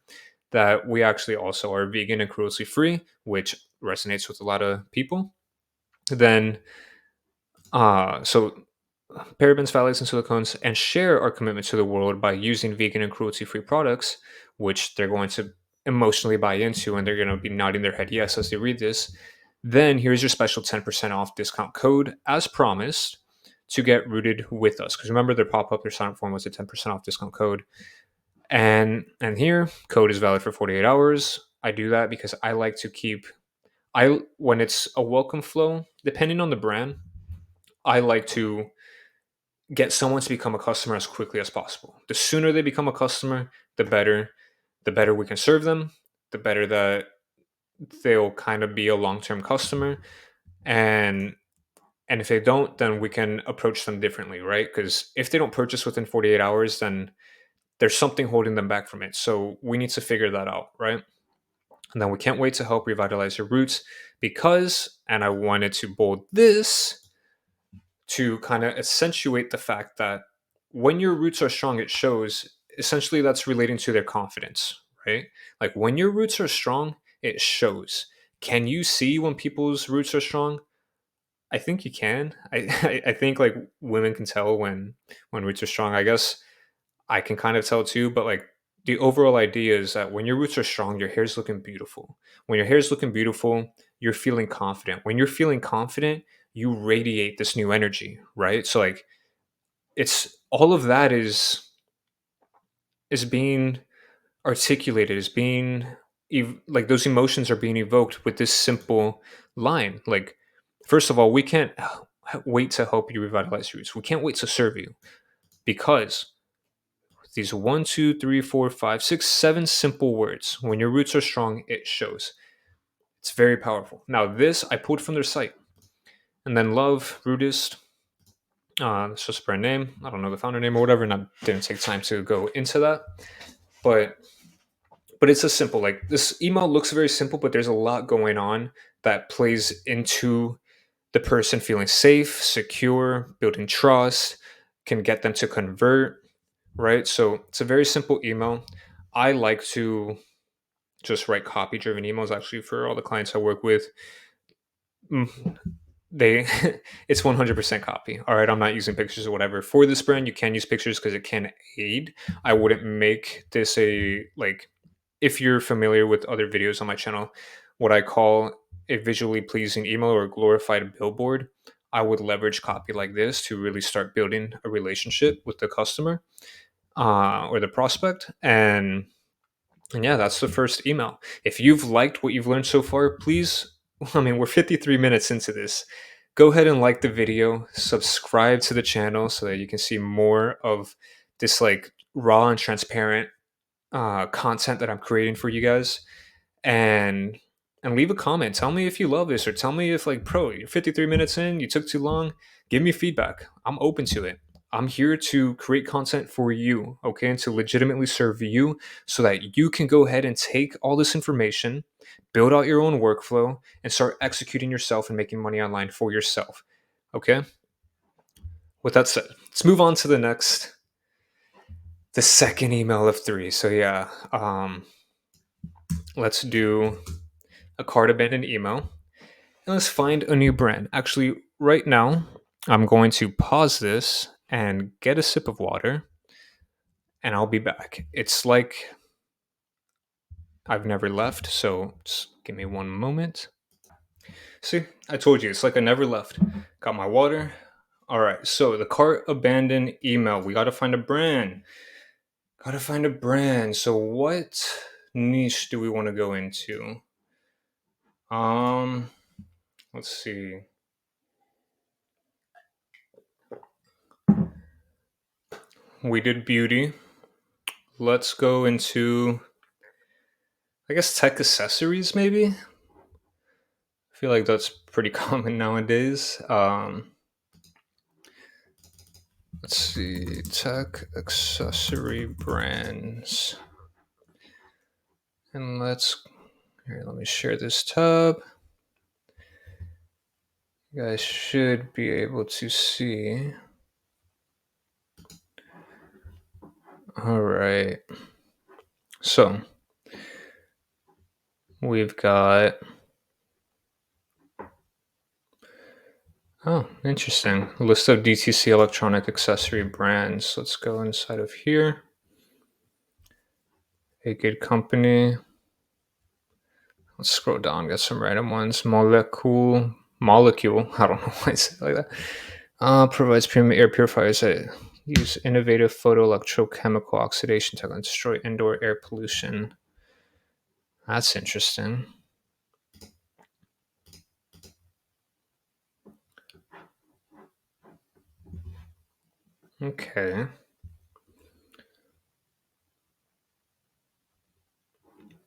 [SPEAKER 1] that we actually also are vegan and cruelty free, which resonates with a lot of people. Then, so parabens, phthalates, and silicones, and share our commitment to the world by using vegan and cruelty free products, which they're going to emotionally buy into and they're going to be nodding their head yes as they read this. Then here's your special 10% off discount code as promised to get rooted with us. Because remember, their pop up, their sign up form was a 10% off discount code. And here, code is valid for 48 hours. I do that because I like to keep, when it's a welcome flow, depending on the brand, I like to get someone to become a customer as quickly as possible. The sooner they become a customer, the better. The better we can serve them, the better that they'll kind of be a long-term customer. And if they don't, then we can approach them differently, right? Because if they don't purchase within 48 hours, then there's something holding them back from it. So we need to figure that out, right? And then we can't wait to help revitalize your roots because, and I wanted to bold this to kind of accentuate the fact that when your roots are strong, it shows. Essentially, that's relating to their confidence, right? Like when your roots are strong, it shows. Can you see when people's roots are strong? I think you can. I think like women can tell when roots are strong. I guess I can kind of tell too, but like the overall idea is that when your roots are strong, your hair's looking beautiful. When your hair's looking beautiful, you're feeling confident. When you're feeling confident, you radiate this new energy, right? So like it's all of that is being articulated, is being like those emotions are being evoked with this simple line. Like first of all, we can't wait to help you revitalize your roots. We can't wait to serve you because these one, two, three, four, five, six, seven simple words. When your roots are strong, it shows. It's very powerful. Now, this I pulled from their site. And then Love, Rootist, it's just a brand name. I don't know the founder name or whatever, and I didn't take time to go into that. But it's a simple, like this email looks very simple, but there's a lot going on that plays into the person feeling safe, secure, building trust, can get them to convert, right? So it's a very simple email. I like to just write copy driven emails actually for all the clients I work with. Mm, they it's 100% copy. All right, I'm not using pictures or whatever. For this brand, you can use pictures because it can aid. I wouldn't make this a like if you're familiar with other videos on my channel, what I call a visually pleasing email or a glorified billboard. I would leverage copy like this to really start building a relationship with the customer or the prospect. And yeah, that's the first email. If you've liked what you've learned so far, please, I mean, we're 53 minutes into this. Go ahead and like the video, subscribe to the channel so that you can see more of this like raw and transparent content that I'm creating for you guys. And leave a comment. Tell me if you love this or tell me if like, bro, you're 53 minutes in, you took too long. Give me feedback. I'm open to it. I'm here to create content for you, okay, and to legitimately serve you so that you can go ahead and take all this information, build out your own workflow, and start executing yourself and making money online for yourself. Okay? With that said, let's move on to the second email of three. So yeah, let's do a cart abandoned email. And let's find a new brand. Actually, right now, I'm going to pause this and get a sip of water, and I'll be back. It's like I've never left, so just give me one moment. See, I told you, it's like I never left. Got my water. All right, so the cart abandoned email. We got to find a brand. Gotta find a brand. So what niche do we want to go into? Um, let's see. We did beauty. Let's go into, I guess, tech accessories, maybe. I feel like that's pretty common nowadays. Let's see, tech accessory brands. And let me share this tab. You guys should be able to see. All right. So we've got, oh, interesting. List of DTC electronic accessory brands. Let's go inside of here. A good company. Let's scroll down, get some random ones. Molecule. I don't know why I say it like that. Provides premium air purifiers that use innovative photoelectrochemical oxidation technology to destroy indoor air pollution. That's interesting. Okay.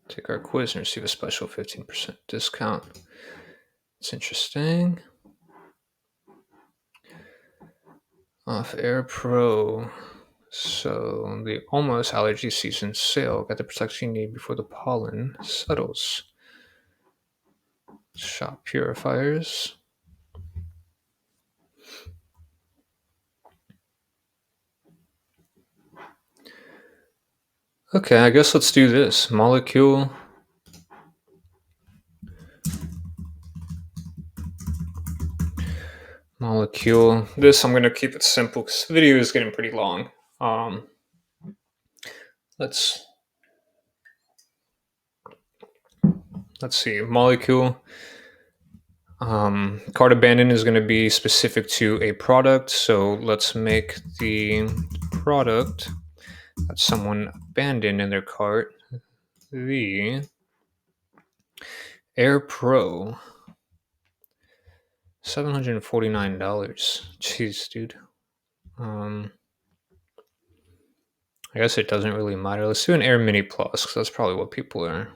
[SPEAKER 1] Take our quiz and receive a special 15% discount. It's interesting. Off Air Pro. So the almost allergy season sale. Got the protection you need before the pollen settles. Shop purifiers. Okay, I guess let's do this. Molecule. This, I'm going to keep it simple because the video is getting pretty long. Um, let's see. Molecule. Cart abandon is going to be specific to a product. So let's make the product that someone abandoned in their cart the Air Pro. $749. Jeez, dude. I guess it doesn't really matter. Let's do an Air Mini Plus because that's probably what people are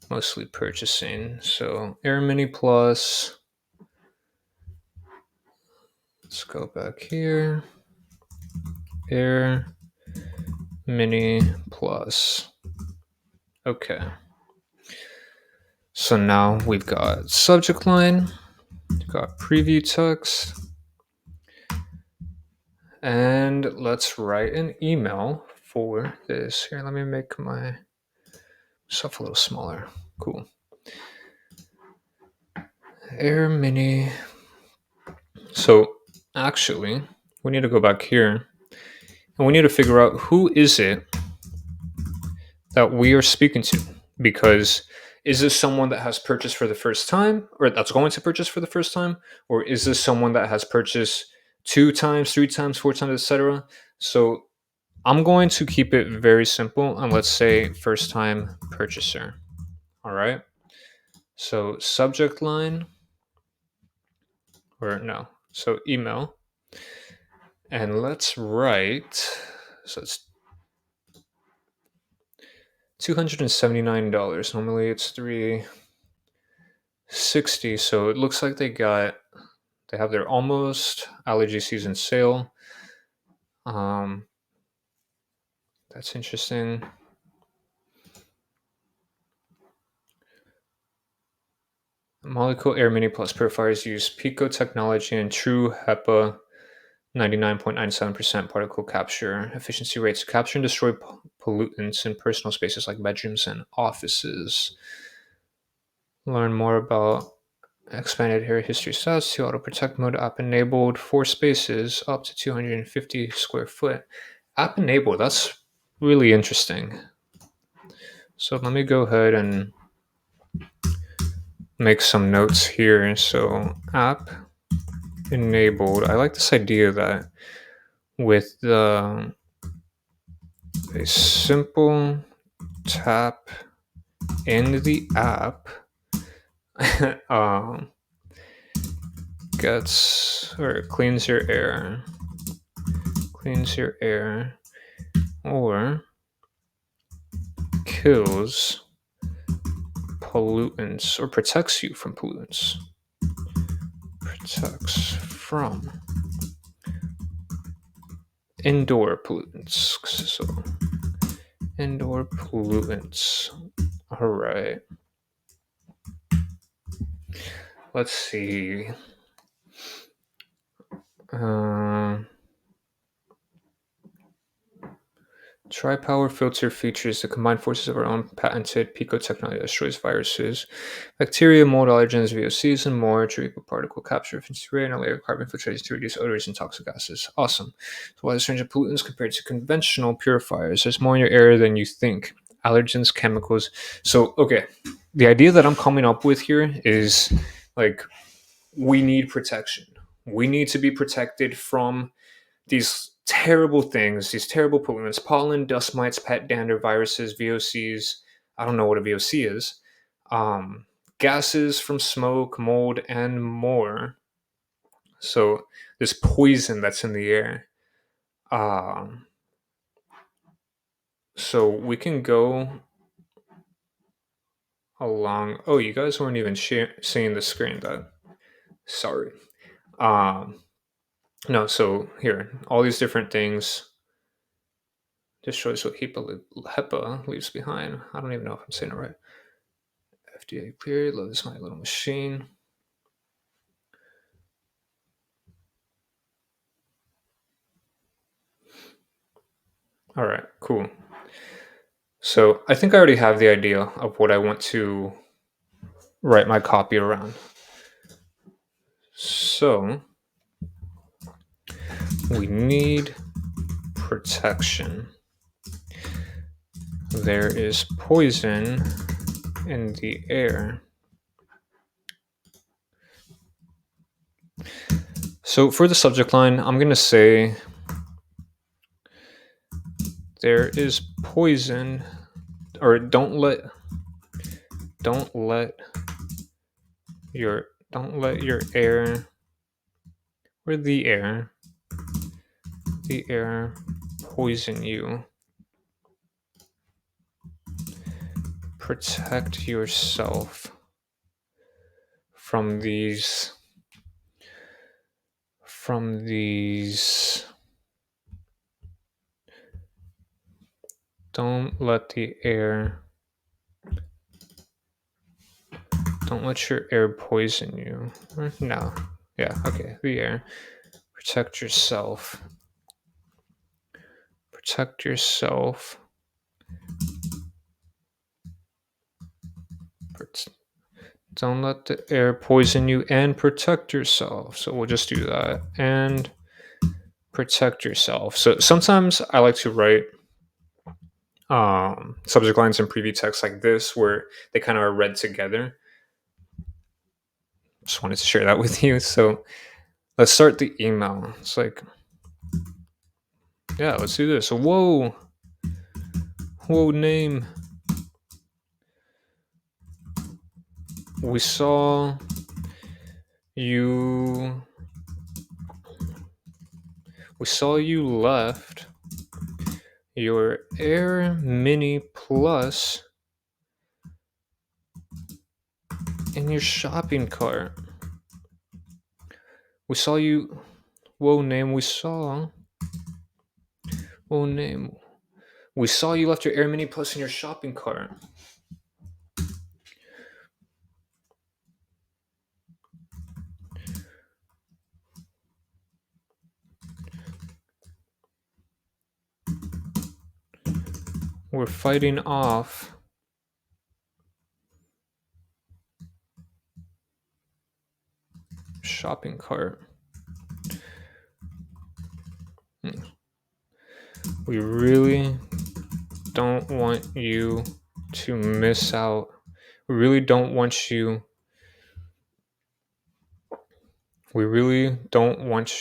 [SPEAKER 1] mostly purchasing. So Air Mini Plus. Let's go back here. Air Mini Plus. Okay. So now we've got subject line, we've got preview text, and let's write an email for this. Here, let me make myself a little smaller. Cool. Air Mini. So actually, we need to go back here and we need to figure out who is it that we are speaking to, because is this someone that has purchased for the first time or that's going to purchase for the first time, or is this someone that has purchased 2 times, 3 times, 4 times, etc.? So I'm going to keep it very simple and let's say first time purchaser. All right. So subject line, or no, so email, and let's write, so it's $279. Normally it's $360. So it looks like they have their almost allergy season sale. That's interesting. Molecule Air Mini Plus purifiers use Pico technology and true HEPA 99.97% particle capture efficiency rates to capture and destroy pollutants in personal spaces like bedrooms and offices. Learn more about expanded hair history stats to auto protect mode app enabled for spaces up to 250 square foot. App enabled, that's really interesting. So let me go ahead and make some notes here. So app enabled. I like this idea that with a simple tap in the app um, gets or cleans your air, or kills pollutants or protects you from pollutants. Protects from indoor pollutants. So, indoor pollutants. All right. Let's see. Tri-power filter features the combined forces of our own patented Pico technology that destroys viruses, bacteria, mold, allergens, VOCs, and more to equal particle capture, efficiency rate, and a layer of carbon filtration to reduce odors and toxic gases. Awesome. So why this range of pollutants compared to conventional purifiers? There's more in your air than you think. Allergens, chemicals. So, okay, the idea that I'm coming up with here is like we need protection. We need to be protected from these terrible things, these terrible pollutants, pollen, dust mites, pet dander, viruses, VOCs. I don't know what a VOC is. Um, Gases from smoke, mold, and more. So this poison that's in the air. Um, so we can go along. Oh, you guys weren't even seeing the screen. That sorry. Um, no. So here, all these different things. Destroys what HEPA leaves behind. I don't even know if I'm saying it right. FDA cleared. Love this my little machine. All right, cool. So I think I already have the idea of what I want to write my copy around. So we need protection. There is poison in the air. So for the subject line, I'm going to say there is poison, or don't let your air or the air poison you. Protect yourself from these don't let your air poison you. No. Yeah, okay. The air. Protect yourself. Don't let the air poison you and protect yourself. So we'll just do that. And protect yourself. So sometimes I like to write subject lines and preview text like this where they kind of are read together. Just wanted to share that with you. So let's start the email. It's like, yeah, let's do this. So, whoa, name. We saw you left your Air Mini Plus in your shopping cart. We saw you. Whoa, name. We saw you left your Air Mini Plus in your shopping cart. We're fighting off shopping cart. We really don't want you to miss out. We really don't want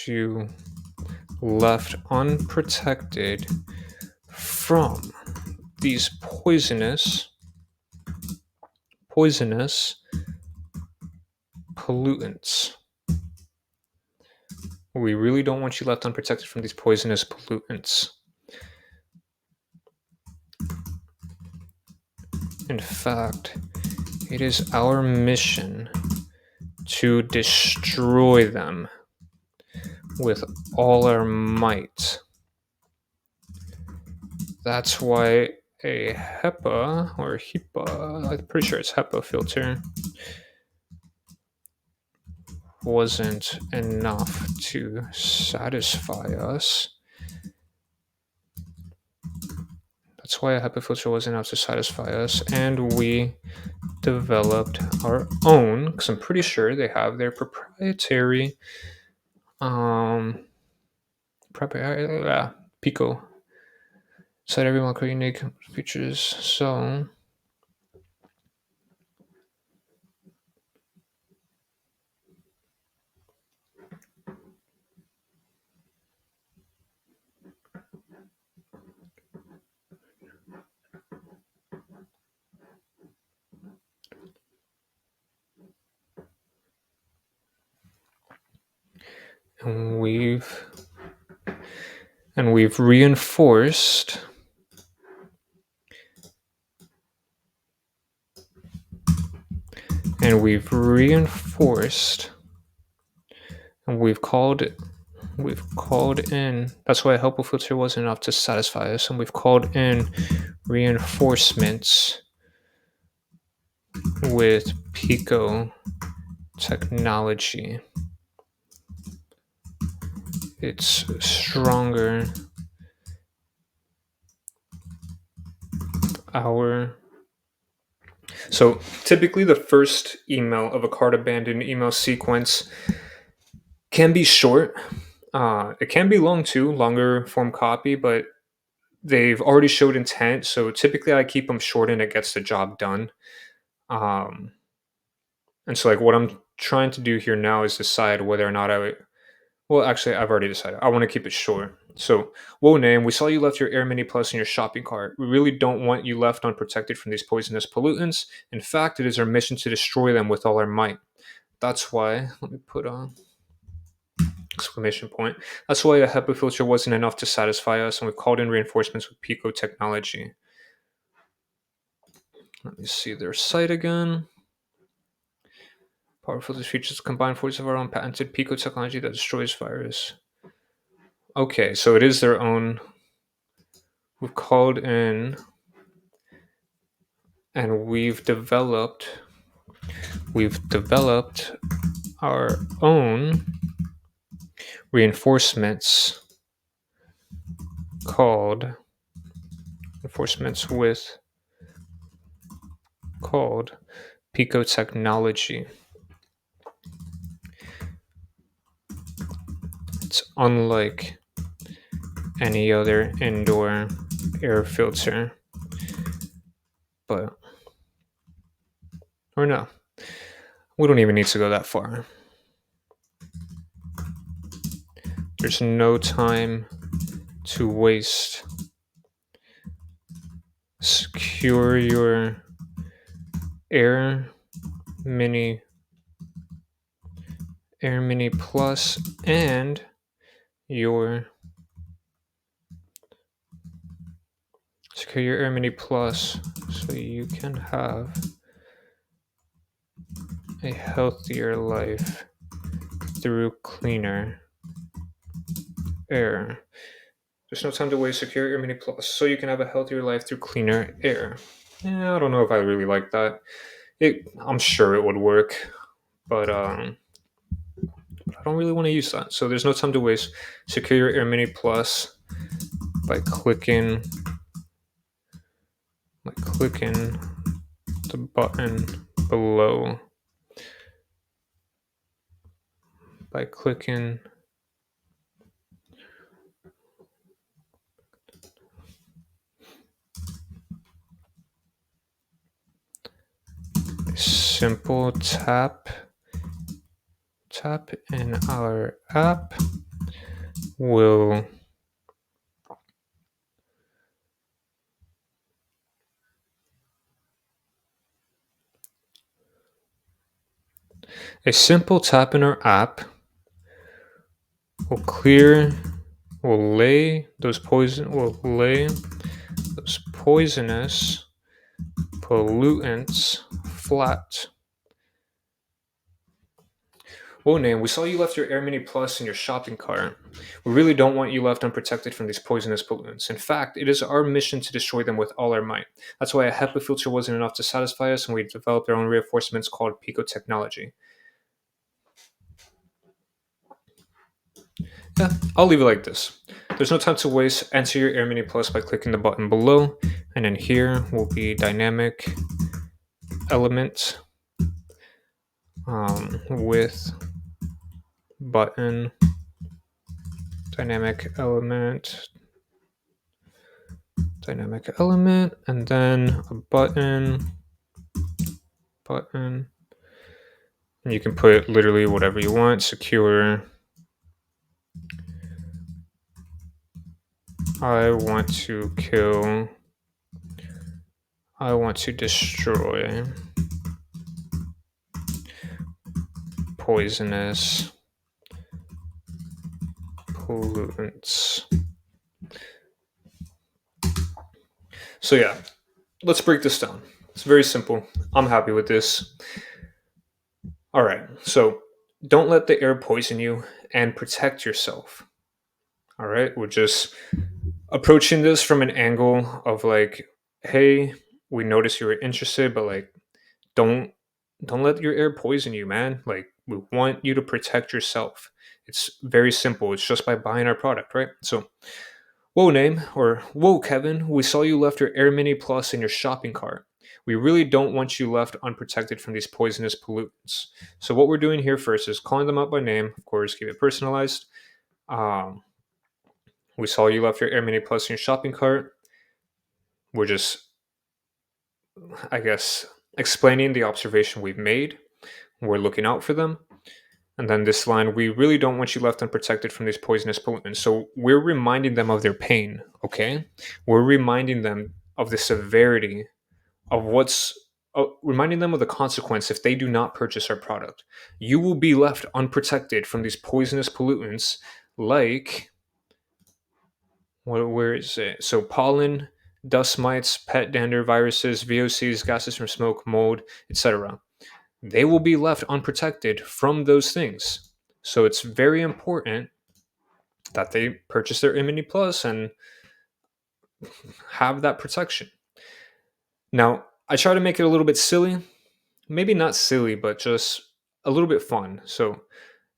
[SPEAKER 1] you left unprotected from these poisonous pollutants. We really don't want you left unprotected from these poisonous pollutants. In fact, it is our mission to destroy them with all our might. That's why a HEPA or HEPA, I'm pretty sure it's HEPA filter, wasn't enough to satisfy us. That's why a HEPA filter wasn't enough to satisfy us, and we developed our own, because I'm pretty sure they have their proprietary Pico. Set every molecule unique features. So and we've reinforced and we've called in. That's why a helpful filter wasn't enough to satisfy us, and we've called in reinforcements with Pico technology. It's stronger. So typically the first email of a cart abandoned email sequence can be short. It can be long too, longer form copy, but they've already showed intent. So typically I keep them short and it gets the job done. And so like what I'm trying to do here now is decide whether or not actually I've already decided. I want to keep it short. So, whoa, name, we saw you left your Air Mini Plus in your shopping cart. We really don't want you left unprotected from these poisonous pollutants. In fact, it is our mission to destroy them with all our might. That's why, let me put on exclamation point. That's why a HEPA filter wasn't enough to satisfy us, and we've called in reinforcements with Pico technology. Let me see their site again. Power filters features combined force of our own patented Pico technology that destroys virus. Okay, so it is their own. We've called in and we've developed our own reinforcements called Pico technology. It's unlike any other indoor air filter, or no, we don't even need to go that far. There's no time to waste. Secure your Air Mini Plus and your Air Mini Plus so you can have a healthier life through cleaner air. There's no time to waste. Secure Air Mini Plus so you can have a healthier life through cleaner air. Yeah, I don't know if I really like that. I'm sure it would work, but I don't really want to use that. So there's no time to waste. Secure your Air Mini Plus by clicking the button below. By clicking simple tap in our app will A simple tap in our app will clear, will lay those poisonous pollutants flat. Oh, name, we saw you left your Air Mini Plus in your shopping cart. We really don't want you left unprotected from these poisonous pollutants. In fact, it is our mission to destroy them with all our might. That's why a HEPA filter wasn't enough to satisfy us, and we developed our own reinforcements called Pico technology. Yeah, I'll leave it like this. There's no time to waste. Enter your Air Mini Plus by clicking the button below, and then here will be dynamic element with button, dynamic element, and then a button, and you can put literally whatever you want. Secure. I want to kill. I want to destroy poisonous pollutants. So yeah, let's break this down. It's very simple. I'm happy with this. All right, so don't let the air poison you and protect yourself. All right, we're just approaching this from an angle of like, hey, we noticed you were interested, but like, don't don't let your air poison you, man. Like, we want you to protect yourself. It's very simple. It's just by buying our product, right? So, whoa, name, or whoa, Kevin, we saw you left your Air Mini Plus in your shopping cart. We really don't want you left unprotected from these poisonous pollutants. So, what we're doing here first is calling them out by name. Of course, keep it personalized. Um, we saw you left your Air Mini Plus in your shopping cart. We're just, I guess, explaining the observation we've made. We're looking out for them. And then this line, we really don't want you left unprotected from these poisonous pollutants. So we're reminding them of their pain, okay? We're reminding them of the severity of reminding them of the consequence if they do not purchase our product. You will be left unprotected from these poisonous pollutants like, where is it? So pollen, dust mites, pet dander viruses, VOCs, gases from smoke, mold, etc. They will be left unprotected from those things. So it's very important that they purchase their Immunity Plus and have that protection. Now, I try to make it a little bit silly, maybe not silly, but just a little bit fun. So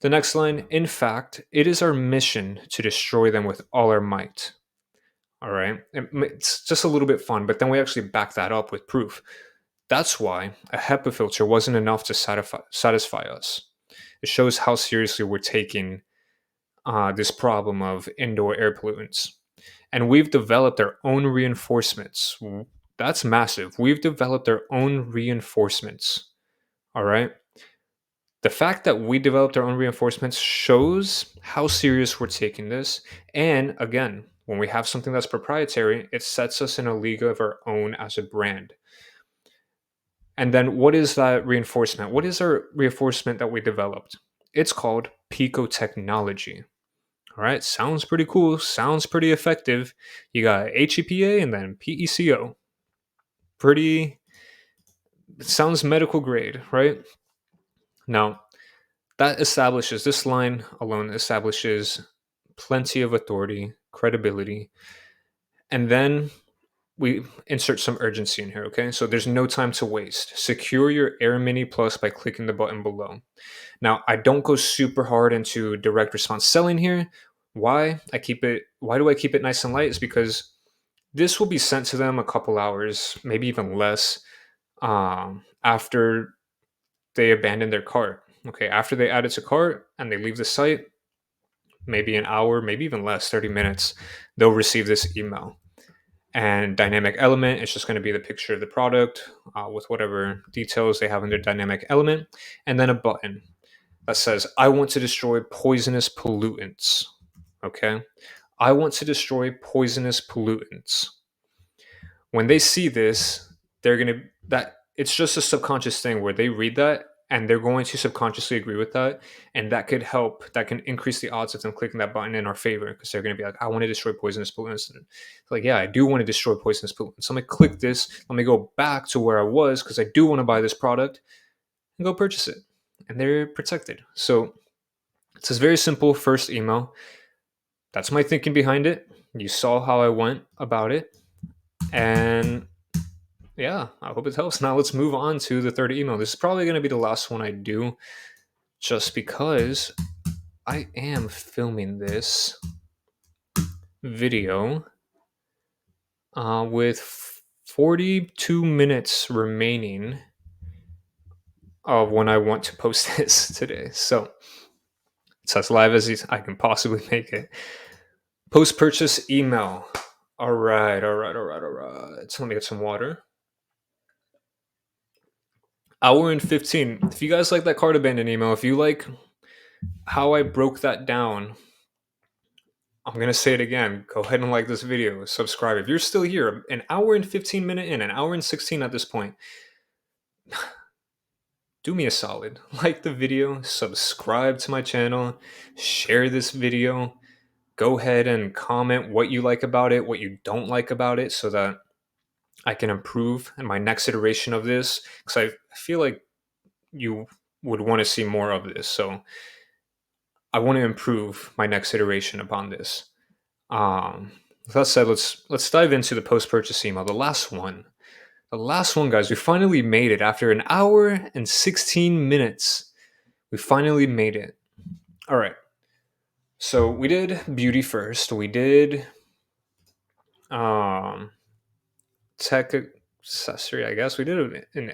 [SPEAKER 1] the next line, in fact, it is our mission to destroy them with all our might. All right. It's just a little bit fun, but then we actually back that up with proof. That's why a HEPA filter wasn't enough to satisfy us. It shows how seriously we're taking this problem of indoor air pollutants. And we've developed our own reinforcements. That's massive. We've developed our own reinforcements. All right. The fact that we developed our own reinforcements shows how serious we're taking this. And again, when we have something that's proprietary, it sets us in a league of our own as a brand. And then what is that reinforcement? What is our reinforcement that we developed? It's called Pico technology. All right, sounds pretty cool, sounds pretty effective. You got HEPA and then PECO. Pretty, sounds medical grade, right? Now, this line alone establishes plenty of authority, credibility, and then we insert some urgency in here, okay? So there's no time to waste. Secure your Air Mini Plus by clicking the button below. Now, I don't go super hard into direct response selling here. Why do I keep it nice and light? Is because this will be sent to them a couple hours, maybe even less, after they abandon their cart. Okay, after they add it to cart and they leave the site, maybe an hour, maybe even less, 30 minutes, they'll receive this email. And dynamic element is just going to be the picture of the product with whatever details they have in their dynamic element, and then a button that says, I want to destroy poisonous pollutants. Okay? I want to destroy poisonous pollutants. When they see this, they're going to, that it's just a subconscious thing where they read that and they're going to subconsciously agree with that, and that can increase the odds of them clicking that button in our favor, because they're going to be like, I want to destroy poisonous pollutants. And like, yeah, I do want to destroy poisonous pollutants, so I'm going to click this, let me go back to where I was because I do want to buy this product, and go purchase it, and they're protected. So it's this very simple first email. That's my thinking behind it. You saw how I went about it, and yeah, I hope it helps. Now let's move on to the third email. This is probably going to be the last one I do, just because I am filming this video with 42 minutes remaining of when I want to post this today. So it's as live as I can possibly make it. Post purchase email. All right, all right, all right, all right. So let me get some water. Hour and 15. If you guys like that cart abandon email, if you like how I broke that down, I'm going to say it again. Go ahead and like this video. Subscribe. If you're still here, an hour and 15 minute in, an hour and 16 at this point, do me a solid. Like the video, subscribe to my channel, share this video. Go ahead and comment what you like about it, what you don't like about it, so that I can improve in my next iteration of this. Because I feel like you would want to see more of this. So I want to improve my next iteration upon this. With that said, let's dive into the post-purchase email, the last one. The last one, guys. We finally made it after an hour and 16 minutes. We finally made it. All right. So we did beauty first. We did um, tech accessory, I guess. We did a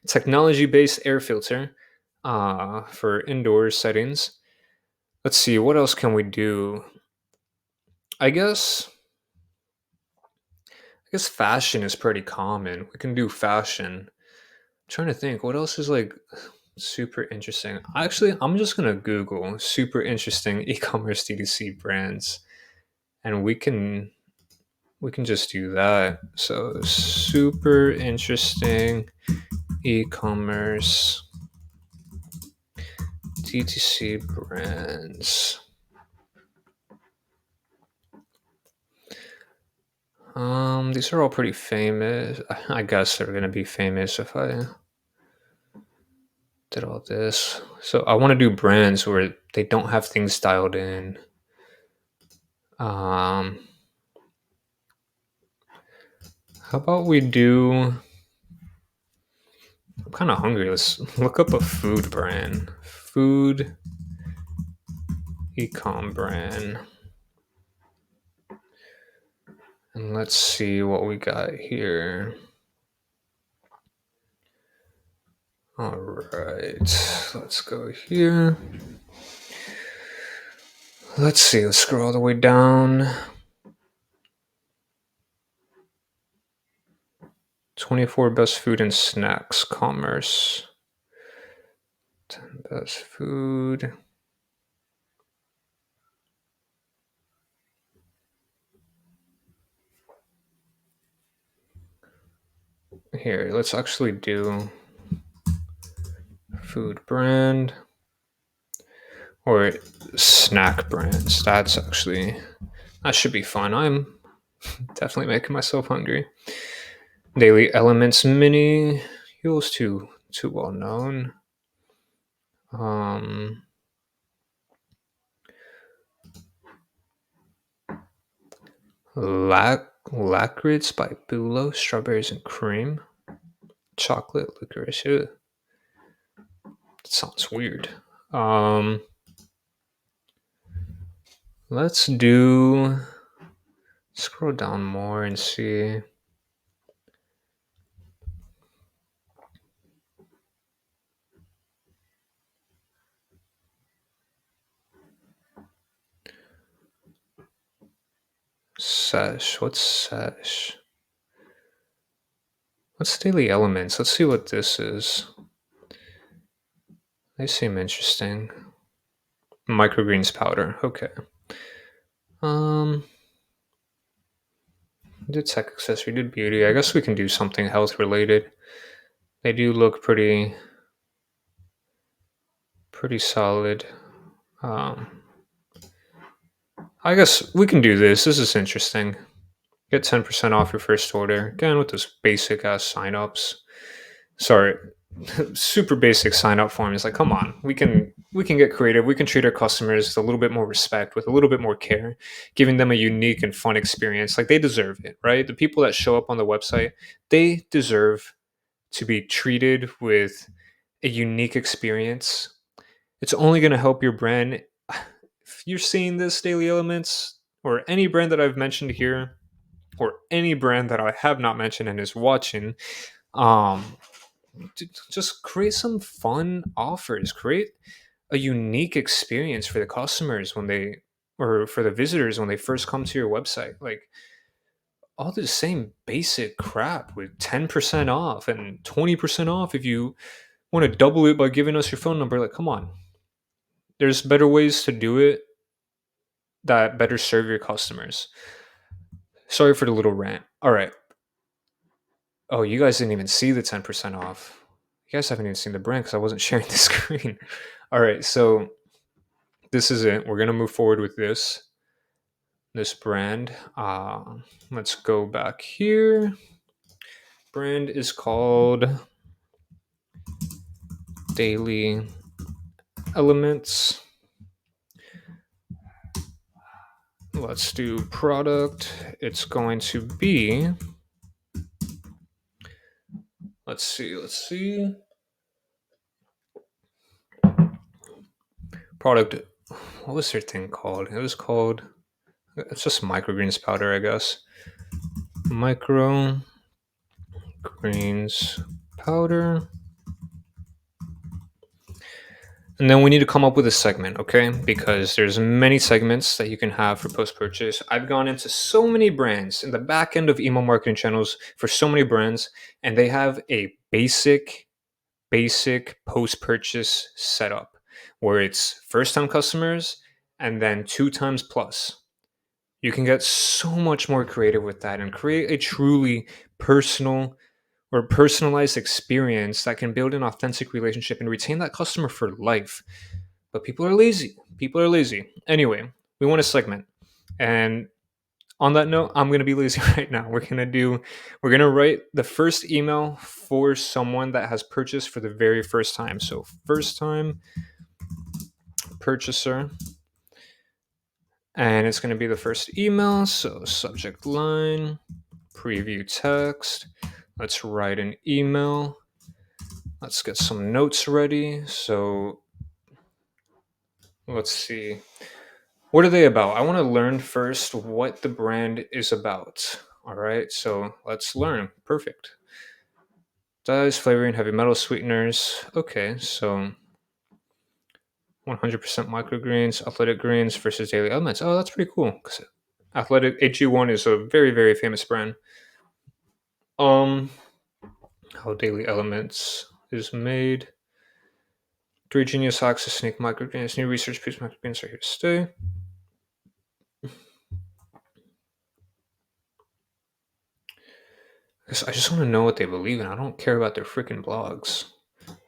[SPEAKER 1] technology-based air filter for indoor settings. Let's see, what else can we do? I guess fashion is pretty common. We can do fashion. I'm trying to think what else is like super interesting. Actually, I'm just gonna Google super interesting e-commerce DTC brands, and we can just do that. So super interesting e-commerce DTC brands. These are all pretty famous. I guess they're gonna be famous if I did all this. So I want to do brands where they don't have things dialed in. Um, how about we do? I'm kind of hungry. Let's look up a food brand. Food ecom brand. And let's see what we got here. All right, let's go here. Let's see, let's scroll all the way down. 24 best food and snacks commerce. 10 best food. Here, let's actually do food brand or snack brands. That should be fun. I'm definitely making myself hungry. Daily Elements Mini. Feels too well known. Lacrits by Bulo, strawberries and cream, chocolate licorice. Ew. That sounds weird. Let's do. Scroll down more and see. Sesh. What's Sesh? What's Daily Elements? Let's see what this is. They seem interesting. Microgreens powder. Okay. Did tech accessory, did beauty. I guess we can do something health related. They do look pretty Pretty solid. Um, I guess we can do this. This is interesting. Get 10% off your first order. Again, with those basic ass signups. Sorry, super basic sign up form is like, come on, we can get creative. We can treat our customers with a little bit more respect, with a little bit more care, giving them a unique and fun experience. Like they deserve it, right? The people that show up on the website, they deserve to be treated with a unique experience. It's only going to help your brand. If you're seeing this, Daily Elements, or any brand that I've mentioned here, or any brand that I have not mentioned and is watching, um, just create some fun offers. Create a unique experience for the customers when they, or for the visitors when they first come to your website. Like all the same basic crap with 10% off and 20% off if you want to double it by giving us your phone number. Like, come on. There's better ways to do it that better serve your customers. Sorry for the little rant. All right. Oh, you guys didn't even see the 10% off. You guys haven't even seen the brand because I wasn't sharing the screen. All right. So this is it. We're going to move forward with this brand. Let's go back here. Brand is called Daily Elements. Let's do product. It's going to be, let's see. Product, what was their thing called? It was called, it's just microgreens powder, I guess. Microgreens powder. And then we need to come up with a segment, okay? Because there's many segments that you can have for post-purchase. I've gone into so many brands in the back end of email marketing channels for so many brands, and they have a basic post-purchase setup where it's first-time customers and then 2 times plus. You can get so much more creative with that and create a truly personal or personalized experience that can build an authentic relationship and retain that customer for life. But people are lazy. People are lazy. Anyway, we want a segment. And on that note, I'm going to be lazy right now. We're going to write the first email for someone that has purchased for the very first time. So, first time purchaser. And it's going to be the first email. So, subject line, preview text. Let's write an email. Let's get some notes ready. So let's see. What are they about? I want to learn first what the brand is about. All right. So let's learn. Perfect. Dyes, flavoring, heavy metal sweeteners. Okay. So 100% microgreens, athletic greens versus daily elements. Oh, that's pretty cool. Because Athletic AG1 is a very, very famous brand. How daily elements is made. 3 genius hacks to sneak microgreens. New research proves microgreens are here to stay. I just want to know what they believe in. I don't care about their freaking blogs.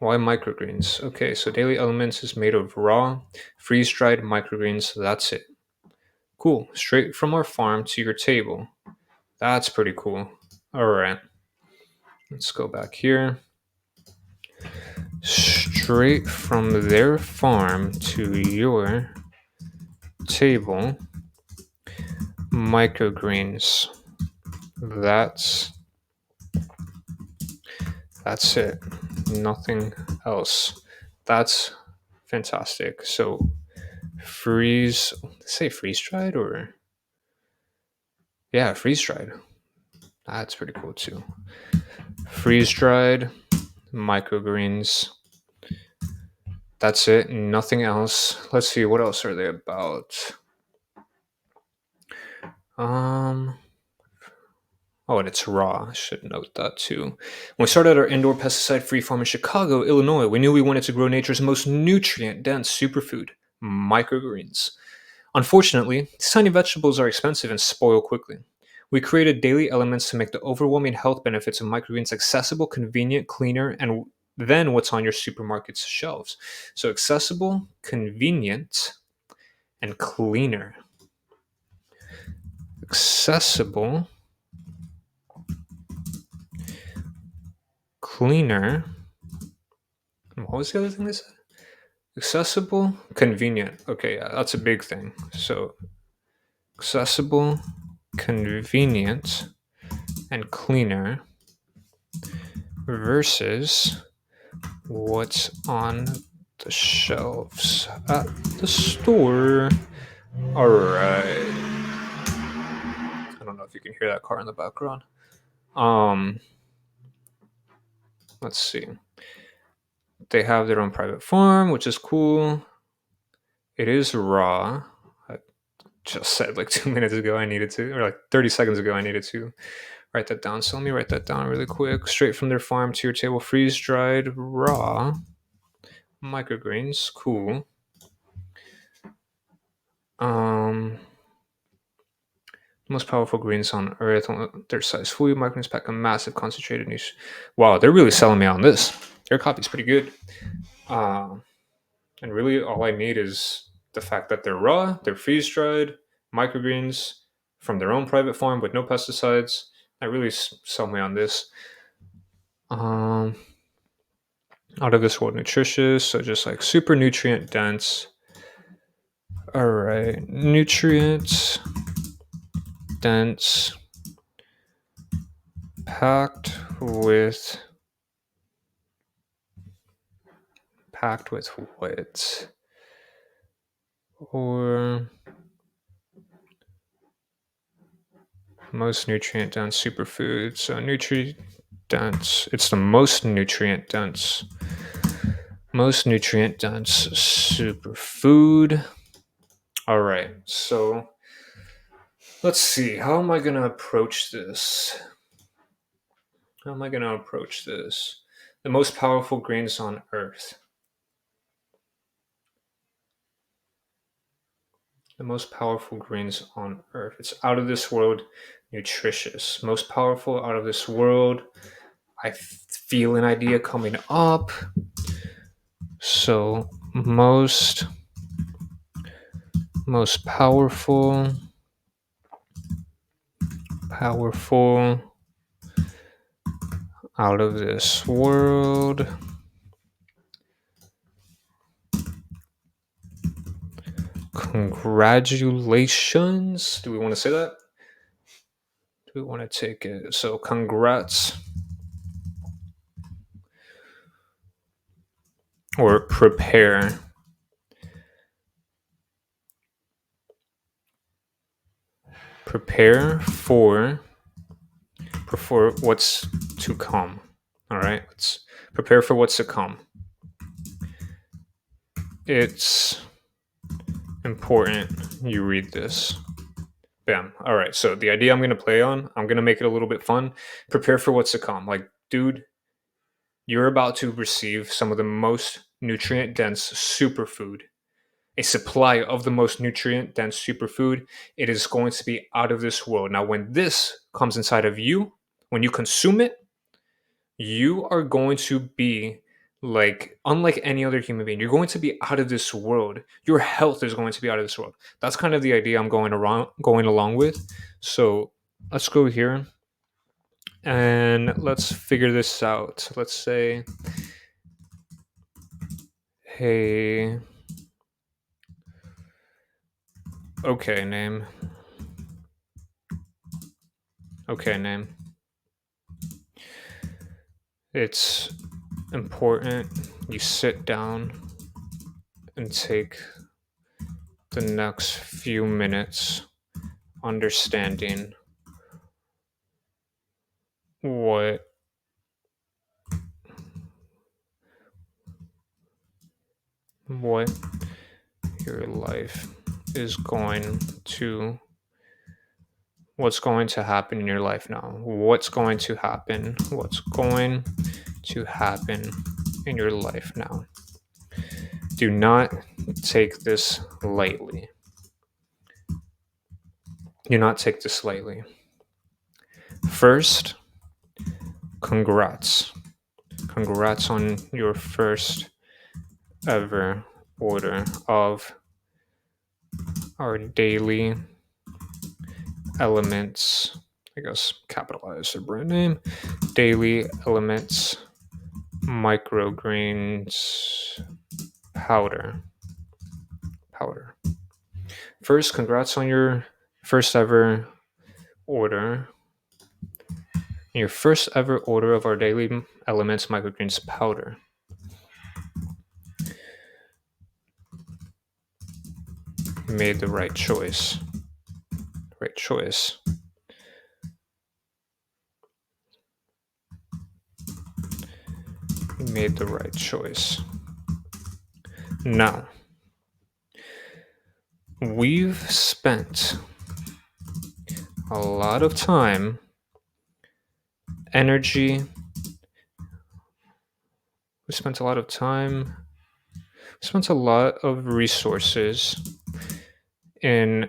[SPEAKER 1] Why microgreens? Okay, so Daily Elements is made of raw, freeze-dried microgreens. So that's it. Cool. Straight from our farm to your table. That's pretty cool. All right. Let's go back here. Straight from their farm to your table. Microgreens. That's it. Nothing else. That's fantastic. So say freeze dried, or yeah, freeze dried. That's pretty cool too. Freeze dried microgreens. That's it. Nothing else. Let's see, what else are they about? Oh, and it's raw. I should note that too. When we started our indoor pesticide-free farm in Chicago, Illinois, we knew we wanted to grow nature's most nutrient-dense superfood, microgreens. Unfortunately, these tiny vegetables are expensive and spoil quickly. We created daily elements to make the overwhelming health benefits of microgreens accessible, convenient, cleaner, and than what's on your supermarket's shelves. So accessible, convenient, and cleaner. Accessible, cleaner. What was the other thing they said? Accessible, convenient. Okay, yeah, that's a big thing. So accessible, convenient, and cleaner versus what's on the shelves at the store. All right. I don't know if you can hear that car in the background. Um, let's see. They have their own private farm, which is cool. It is raw. I just said like 2 minutes ago I needed to, or like 30 seconds ago I needed to write that down. So let me write that down really quick. Straight from their farm to your table, freeze dried, raw microgreens. Cool. Um, Most powerful greens on earth. Their size food microgreens pack a massive concentrated niche. Wow, they're really selling me on this. Their copy's pretty good. And really, all I need is the fact that they're raw, they're freeze dried, microgreens from their own private farm with no pesticides. I really sell me on this. Out of this world nutritious, so just like super nutrient dense. All right, nutrients dense, packed with what? Or most nutrient dense superfood. So nutrient dense. It's the most nutrient dense. Most nutrient dense superfood. All right. So let's see. How am I going to approach this? The most powerful greens on earth. The most powerful greens on earth. It's out of this world nutritious. Most powerful out of this world. I feel an idea coming up. So most powerful out of this world. Congratulations. Do we want to say that? Do we want to take it? So congrats. Or prepare. Prepare for what's to come. All right, let's prepare for what's to come. It's important you read this. Bam. All right, so the idea I'm going to play on, I'm going to make it a little bit fun. Prepare for what's to come. Like, dude, you're about to receive some of the most nutrient dense superfood, a supply of the most nutrient dense superfood. It is going to be out of this world. Now, when this comes inside of you, when you consume it, you are going to be like unlike any other human being. You're going to be out of this world. Your health is going to be out of this world. That's kind of the idea I'm going along with. So let's go here and let's figure this out. Let's say, hey, okay, name. It's important you sit down and take the next few minutes understanding what your life is what's going to happen in your life now. What's going to happen in your life now. Do not take this lightly. First, congrats congrats on your first ever order of our daily elements, I guess capitalize the brand name, daily elements microgreens powder. First, congrats on your first ever order. Your first ever order of our daily elements microgreens powder. You made the right choice. Right choice. You made the right choice. Now, we've spent a lot of time, energy, we spent a lot of resources in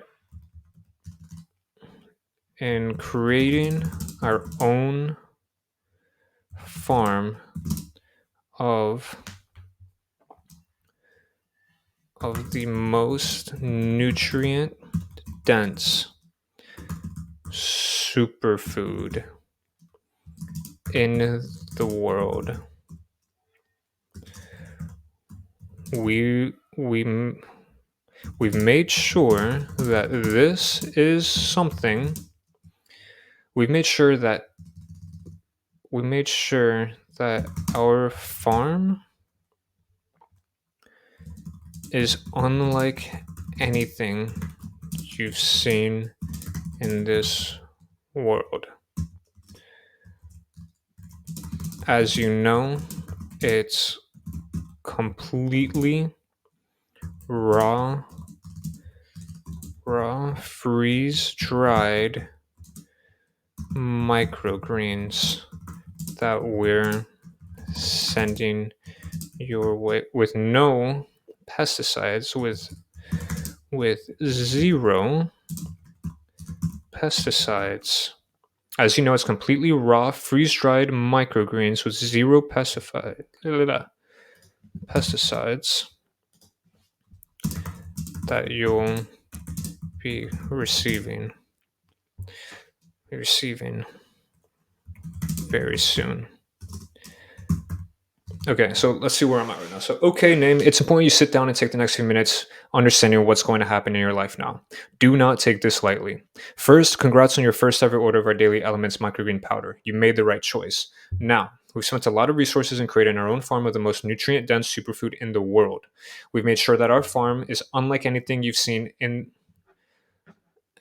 [SPEAKER 1] creating our own farm of the most nutrient dense superfood in the world. We've made sure that this is something. We made sure that our farm is unlike anything you've seen in this world. As you know, it's completely raw, freeze-dried microgreens that we're sending your way with no pesticides, with zero pesticides. As you know, it's completely raw, freeze-dried microgreens with zero pesticides that you'll be receiving very soon. Okay, so let's see where I'm at right now. So, okay, name. It's important you sit down and take the next few minutes understanding what's going to happen in your life now. Do not take this lightly. First, congrats on your first ever order of our daily elements microgreen powder. You made the right choice. Now, we've spent a lot of resources in creating our own farm of the most nutrient-dense superfood in the world. We've made sure that our farm is unlike anything you've seen.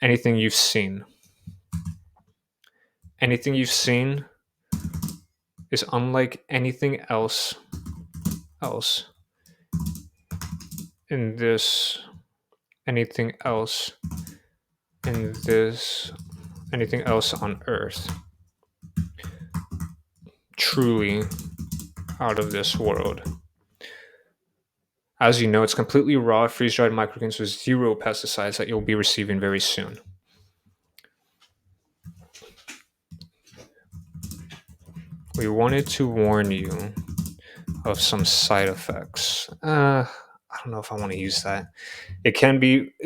[SPEAKER 1] Anything you've seen is unlike anything else in this anything else on earth. Truly out of this world. As you know, it's completely raw, freeze-dried microgreens with zero pesticides that you'll be receiving very soon. We wanted to warn you of some side effects. I don't know if I want to use that. It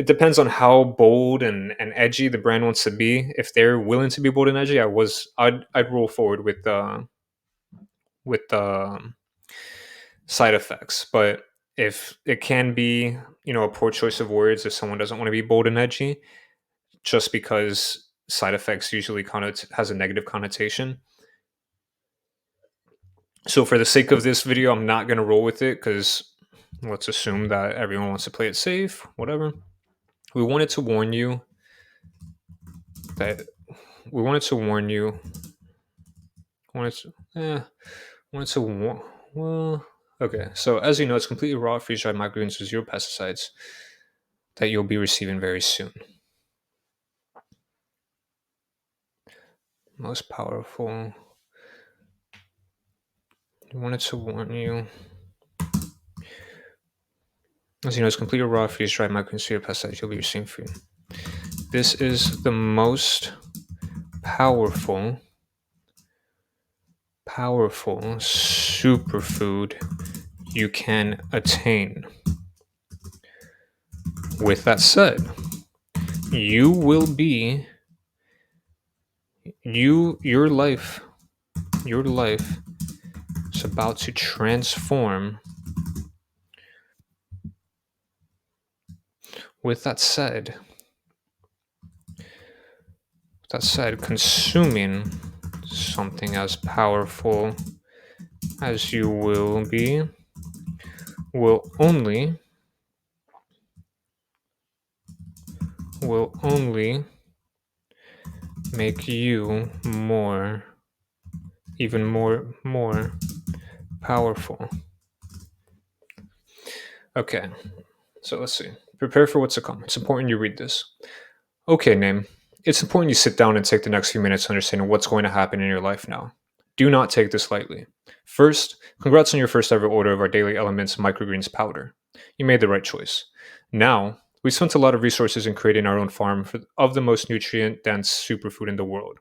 [SPEAKER 1] depends on how bold and edgy the brand wants to be. If they're willing to be bold and edgy, I'd roll forward with the side effects. But if it can be, a poor choice of words if someone doesn't want to be bold and edgy, just because side effects usually has a negative connotation. So for the sake of this video, I'm not going to roll with it because let's assume that everyone wants to play it safe, whatever. We wanted to warn you. Okay. So as you know, it's completely raw, freeze-dried microgreens with zero pesticides that you'll be receiving very soon. Most powerful. We wanted to warn you. As you know, it's completely raw, freeze-dried microgreens with zero pesticides you'll be receiving food. This is the most powerful powerful superfood you can attain. With that said, you will be your life is about to transform. With that said, consuming something as powerful as you will be will only make you even more powerful. Okay, so let's see. Prepare for what's to come. It's important you read this. Okay, name. It's important you sit down and take the next few minutes understanding what's going to happen in your life now. Do not take this lightly. First, congrats on your first ever order of our Daily Elements microgreens powder. You made the right choice. Now, we spent a lot of resources in creating our own farm of the most nutrient dense superfood in the world.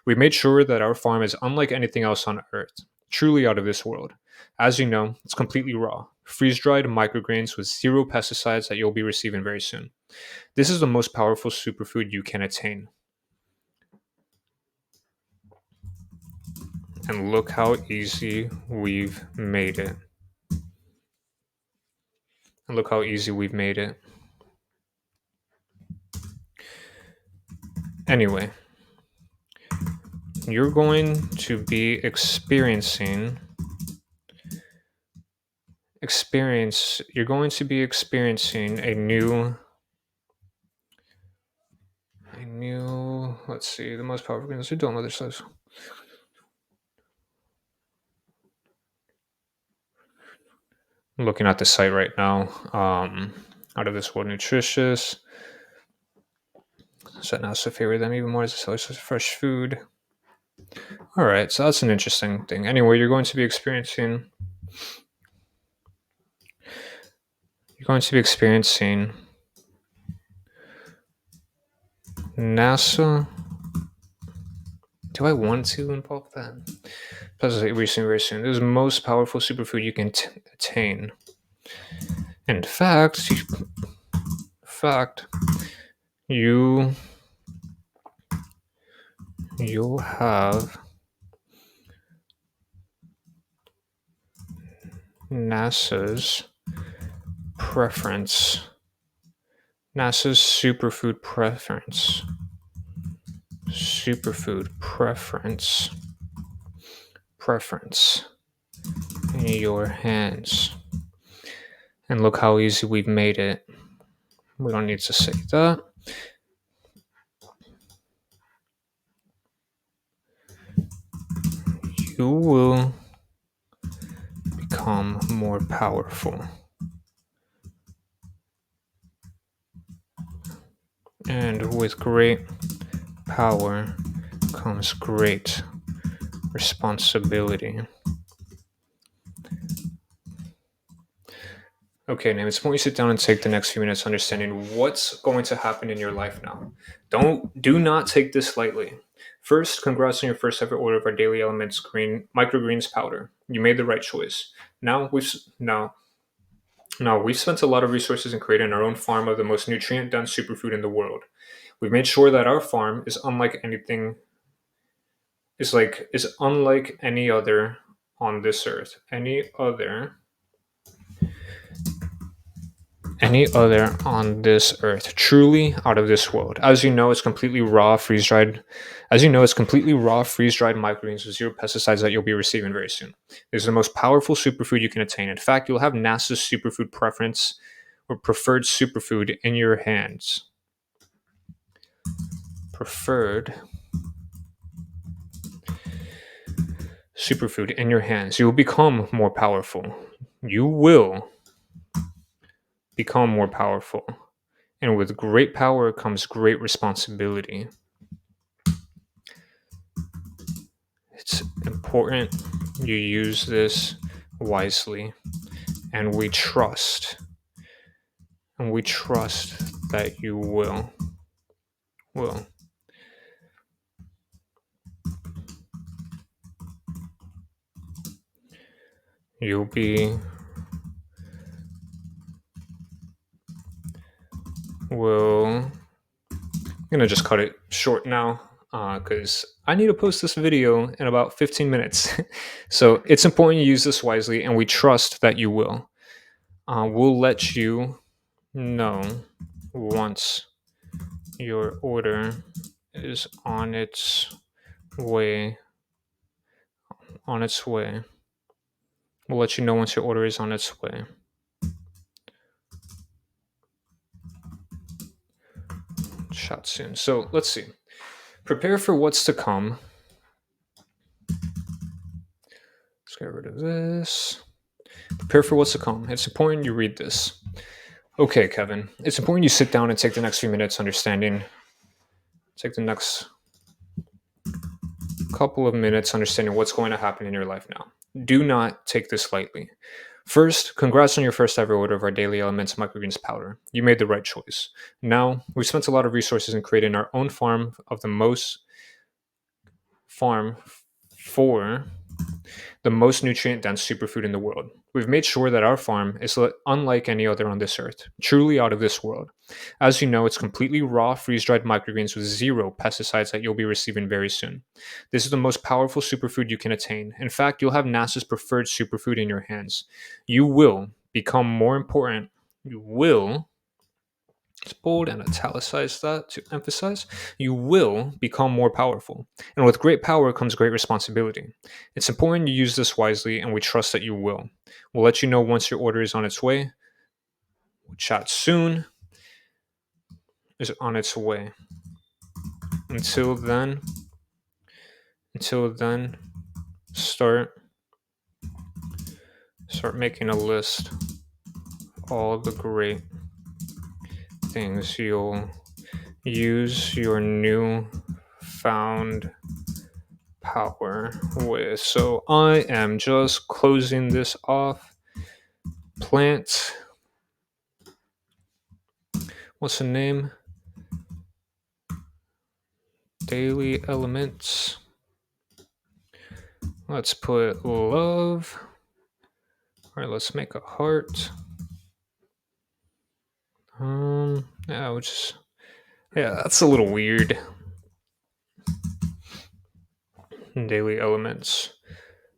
[SPEAKER 1] We made sure that our farm is unlike anything else on Earth, truly out of this world. As you know, it's completely raw, freeze dried microgreens with zero pesticides that you'll be receiving very soon. This is the most powerful superfood you can attain. And look how easy we've made it. And look how easy we've made it. Anyway, you're going to be experiencing a new, let's see, the most powerful greens are doing other stuff. I'm looking at the site right now. Out of this world nutritious. So now so favor them even more as a source of fresh food. All right, so that's an interesting thing. Anyway, you're going to be experiencing NASA. Do I want to involve that? That's very soon, very soon. This is the most powerful superfood you can attain. In fact, you'll have NASA's superfood preference in your hands. And look how easy we've made it. We don't need to say that. You will become more powerful. And with great power comes great responsibility. Okay, now it's important you sit down and take the next few minutes understanding what's going to happen in your life now. Do not take this lightly. First, congrats on your first ever order of our Daily Elements microgreens powder. You made the right choice. Now we've spent a lot of resources in creating our own farm of the most nutrient dense superfood in the world. We've made sure that our farm is unlike any other on this earth. Any other on this earth, truly out of this world. As you know, it's completely raw, freeze dried microgreens with zero pesticides that you'll be receiving very soon. This is the most powerful superfood you can attain. In fact, you'll have NASA's superfood preference or preferred superfood in your hands. Preferred superfood in your hands. You will become more powerful. You will become more powerful. And with great power comes great responsibility. It's important you use this wisely, and we trust that you will. You'll be will I'm gonna just cut it short now because I need to post this video in about 15 minutes. So it's important you use this wisely, and we trust that you will. We'll let you know once your order is way on its way. We'll let you know once your order is on its way. Shot soon. So let's see. Prepare for what's to come. Let's get rid of this. Prepare for what's to come. It's important you read this. Okay, Kevin. It's important you sit down and take the next few minutes understanding. Take the next couple of minutes understanding what's going to happen in your life now. Do not take this lightly. First, congrats on your first ever order of our Daily Elements microgreens powder. You made the right choice. Now, we've spent a lot of resources in creating our own farm for the most nutrient dense superfood in the world. We've made sure that our farm is unlike any other on this earth, truly out of this world. As you know, it's completely raw, freeze dried microgreens with zero pesticides that you'll be receiving very soon. This is the most powerful superfood you can attain. In fact, you'll have NASA's preferred superfood in your hands. You will become more important. You will It's bold and italicize that to emphasize. You will become more powerful. And with great power comes great responsibility. It's important you use this wisely, and we trust that you will. We'll let you know once your order is on its way. We'll chat soon. Is on its way. Until then, until then, start making a list of all the great things you'll use your new found power with. So I am just closing this off. Plant. What's the name? Daily Elements. Let's put love. All right, let's make a heart. Yeah, that's a little weird. Daily Elements.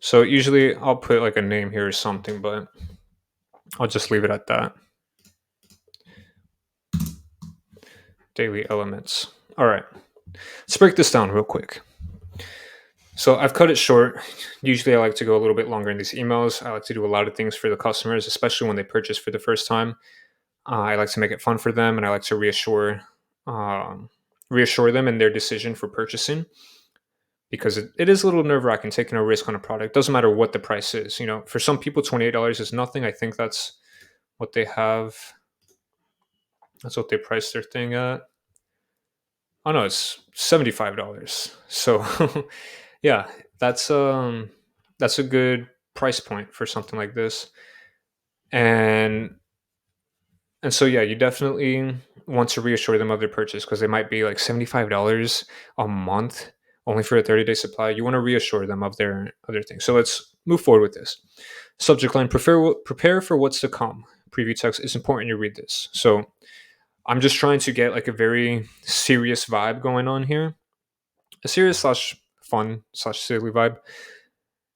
[SPEAKER 1] So usually I'll put like a name here or something, but I'll just leave it at that. Daily Elements. All right, let's break this down real quick. So I've cut it short. Usually I like to go a little bit longer in these emails. I like to do a lot of things for the customers, especially when they purchase for the first time. I like to make it fun for them, and I like to reassure them in their decision for purchasing, because it is a little nerve wracking taking a risk on a product. Doesn't matter what the price is. For some people, $28 is nothing. I think that's what they have. That's what they price their thing at. Oh no, it's $75. So yeah, that's a good price point for something like this. And so yeah, you definitely want to reassure them of their purchase, because they might be like $75 a month only for a 30-day supply. You want to reassure them of their other things. So let's move forward with this. Subject line: prepare for what's to come. Preview text: it's important you read this. So I'm just trying to get like a very serious vibe going on here. A serious slash fun slash silly vibe.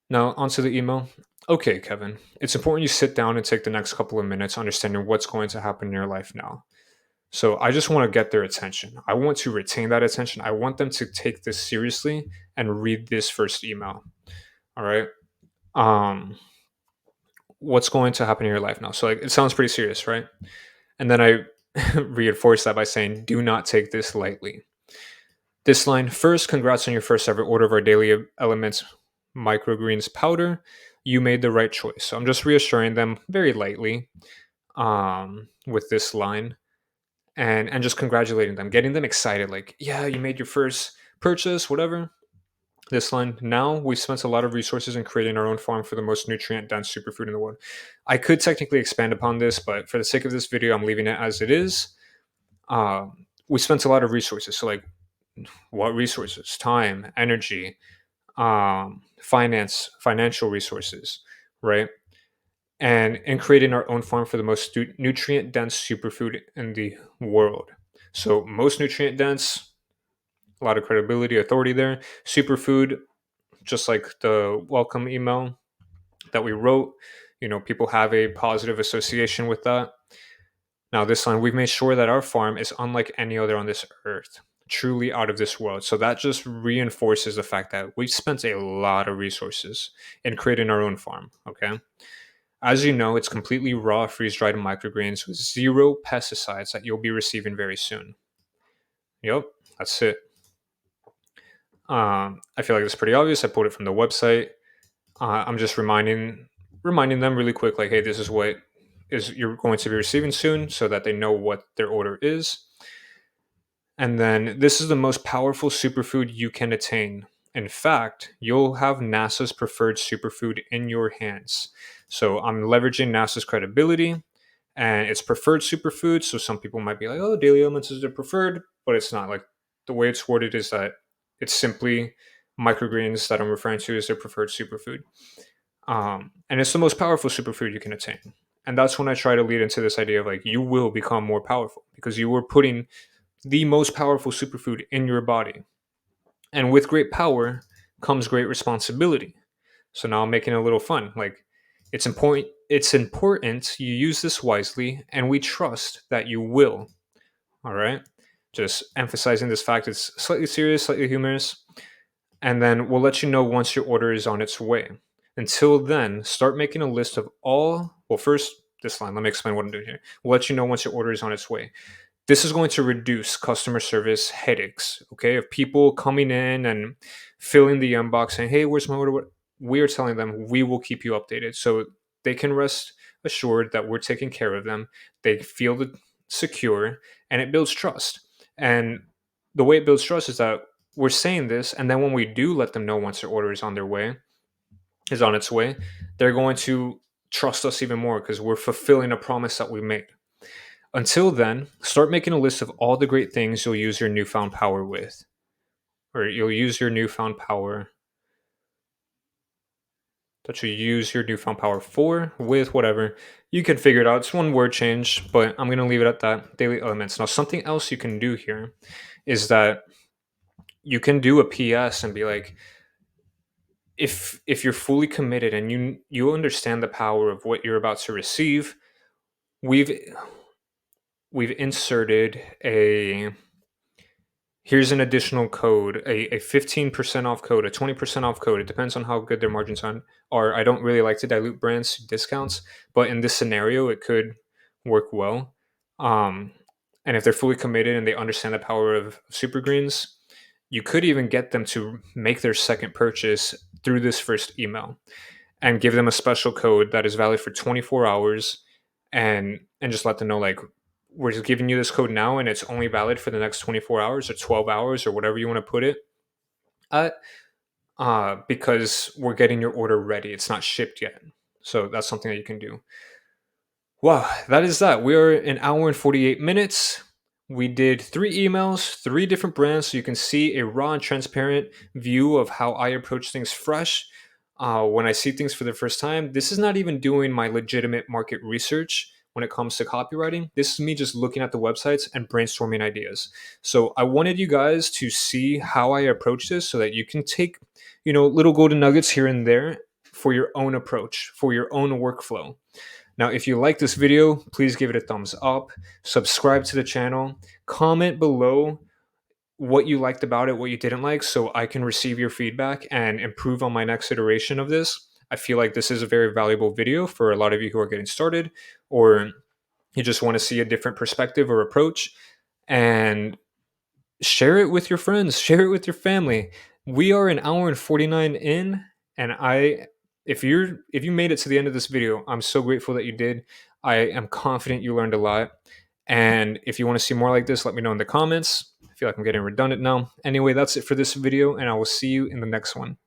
[SPEAKER 1] Now, onto the email. Okay, Kevin, it's important you sit down and take the next couple of minutes understanding what's going to happen in your life now. So I just want to get their attention. I want to retain that attention. I want them to take this seriously and read this first email. All right. What's going to happen in your life now? So like, it sounds pretty serious, right? And then I reinforce that by saying, do not take this lightly. This line: first, congrats on your first ever order of our Daily Elements microgreens powder. You made the right choice. So I'm just reassuring them very lightly with this line, and just congratulating them, getting them excited. Like, yeah, you made your first purchase, whatever. This line: now we've spent a lot of resources in creating our own farm for the most nutrient dense superfood in the world. I could technically expand upon this, but for the sake of this video, I'm leaving it as it is. We spent a lot of resources. So like, what resources? Time, energy, financial resources, right? and creating our own farm for the most nutrient dense superfood in the world. So most nutrient dense, a lot of credibility, authority there. Superfood, just like the welcome email that we wrote, people have a positive association with that. Now, this line, we've made sure that our farm is unlike any other on this earth, truly out of this world. So that just reinforces the fact that we've spent a lot of resources in creating our own farm. Okay. As you know, it's completely raw, freeze dried microgreens with zero pesticides that you'll be receiving very soon. Yep, that's it. I feel like it's pretty obvious. I pulled it from the website. I'm just reminding them really quick, like, hey, this is what is you're going to be receiving soon, so that they know what their order is. And then this is the most powerful superfood you can attain. In fact, you'll have NASA's preferred superfood in your hands. So I'm leveraging NASA's credibility and it's preferred superfood. So some people might be like, oh, daily elements is their preferred, but it's not. Like the way it's worded is that it's simply microgreens that I'm referring to as their preferred superfood. And it's the most powerful superfood you can attain. And that's when I try to lead into this idea of like, you will become more powerful because you were putting the most powerful superfood in your body. And with great power comes great responsibility. So now I'm making it a little fun. Like it's important you use this wisely and we trust that you will. All right? Just emphasizing this fact, it's slightly serious, slightly humorous, and then we'll let you know once your order is on its way. Until then, start making a list of all, well, first, this line, let me explain what I'm doing here. We'll let you know once your order is on its way. This is going to reduce customer service headaches, okay? Of people coming in and filling the inbox saying, hey, where's my order? We are telling them we will keep you updated. So they can rest assured that we're taking care of them. They feel secure and it builds trust. And the way it builds trust is that we're saying this, and then when we do let them know once their order is on its way, they're going to trust us even more because we're fulfilling a promise that we made. Until then, start making a list of all the great things you'll use your newfound power with, or you'll use your newfound power that you use your newfound power for, with, whatever. You can figure it out. It's one word change, but I'm going to leave it at that. Daily elements. Now, something else you can do here is that you can do a PS and be like, if you're fully committed and you understand the power of what you're about to receive, we've inserted a here's an additional code, a 15% off code, a 20% off code. It depends on how good their margins are. I don't really like to dilute brands discounts, but in this scenario, it could work well. And if they're fully committed and they understand the power of super greens, you could even get them to make their second purchase through this first email and give them a special code that is valid for 24 hours and just let them know like we're just giving you this code now and it's only valid for the next 24 hours or 12 hours or whatever you want to put it at, because we're getting your order ready. It's not shipped yet. So that's something that you can do. Wow, that is that. We are an hour and 48 minutes. We did 3 emails, 3 different brands, so you can see a raw and transparent view of how I approach things fresh. When I see things for the first time, this is not even doing my legitimate market research when it comes to copywriting. This is me just looking at the websites and brainstorming ideas. So I wanted you guys to see how I approach this so that you can take, little golden nuggets here and there for your own approach, for your own workflow. Now, if you like this video, please give it a thumbs up, subscribe to the channel, comment below what you liked about it, what you didn't like, so I can receive your feedback and improve on my next iteration of this. I feel like this is a very valuable video for a lot of you who are getting started, or you just want to see a different perspective or approach. And share it with your friends, share it with your family. We are an hour and 49 in, and if you made it to the end of this video, I'm so grateful that you did. I am confident you learned a lot. And if you want to see more like this, let me know in the comments. I feel like I'm getting redundant now. Anyway, that's it for this video, and I will see you in the next one.